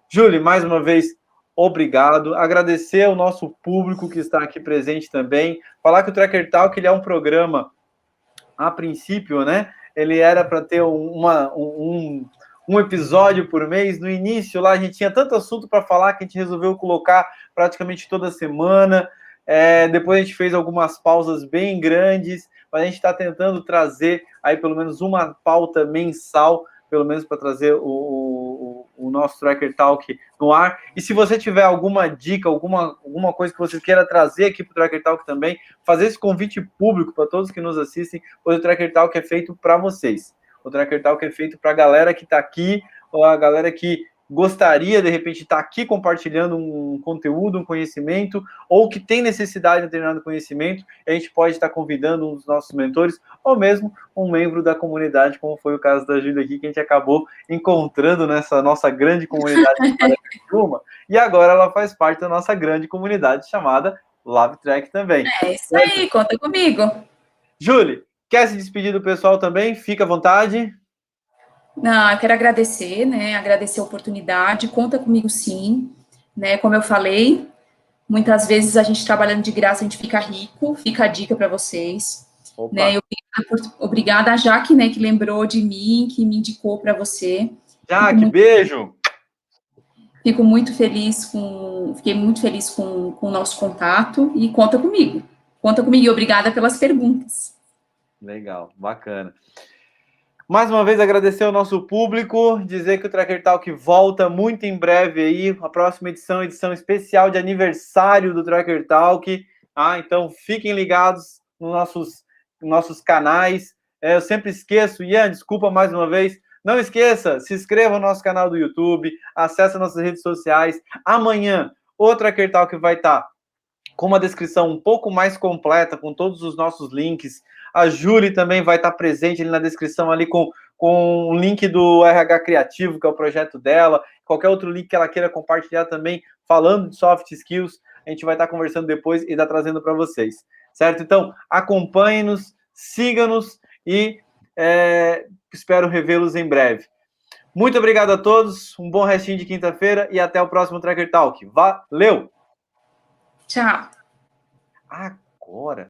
Júlia, mais uma vez, obrigado. Agradecer ao nosso público que está aqui presente também. Falar que o Tracker Talk ele é um programa, a princípio, né? Ele era para ter um episódio por mês. No início, lá, a gente tinha tanto assunto para falar que a gente resolveu colocar praticamente toda semana. Depois a gente fez algumas pausas bem grandes, mas a gente está tentando trazer aí pelo menos uma pauta mensal, pelo menos para trazer o nosso Tracker Talk no ar. E se você tiver alguma dica, alguma coisa que você queira trazer aqui para o Tracker Talk também, fazer esse convite público para todos que nos assistem, pois o Tracker Talk é feito para vocês. O Tracker Talk é feito para a galera que está aqui, ou a galera que gostaria, de repente, estar aqui compartilhando um conteúdo, um conhecimento, ou que tem necessidade de determinado conhecimento, a gente pode estar convidando um dos nossos mentores, ou mesmo um membro da comunidade, como foi o caso da Júlia aqui, que a gente acabou encontrando nessa nossa grande comunidade de Paracaituma, e agora ela faz parte da nossa grande comunidade chamada LabTrack também. É isso aí, conta comigo. Júlia, quer se despedir do pessoal também? Fica à vontade. Não, eu quero agradecer, né? Agradecer a oportunidade. Conta comigo, sim. Né? Como eu falei, muitas vezes a gente trabalhando de graça a gente fica rico. Fica a dica para vocês. Né? Obrigada a Jaque, né? Que lembrou de mim, que me indicou para você. Jaque, beijo. Fiquei muito feliz com o nosso contato e conta comigo. Conta comigo e obrigada pelas perguntas. Legal, bacana. Mais uma vez, agradecer ao nosso público, dizer que o Tracker Talk volta muito em breve aí, a próxima edição especial de aniversário do Tracker Talk, então fiquem ligados nos nossos canais. Eu sempre esqueço, Ian, desculpa mais uma vez, não esqueça, se inscreva no nosso canal do YouTube, acesse nossas redes sociais. Amanhã, o Tracker Talk vai estar com uma descrição um pouco mais completa, com todos os nossos links. A Júlia também vai estar presente ali na descrição, ali com o link do RH Criativo, que é o projeto dela, qualquer outro link que ela queira compartilhar também, falando de soft skills, a gente vai estar conversando depois e estar trazendo para vocês, certo? Então, acompanhem-nos, sigam-nos e espero revê-los em breve. Muito obrigado a todos, um bom restinho de quinta-feira e até o próximo Tracker Talk. Valeu! Tchau! Agora...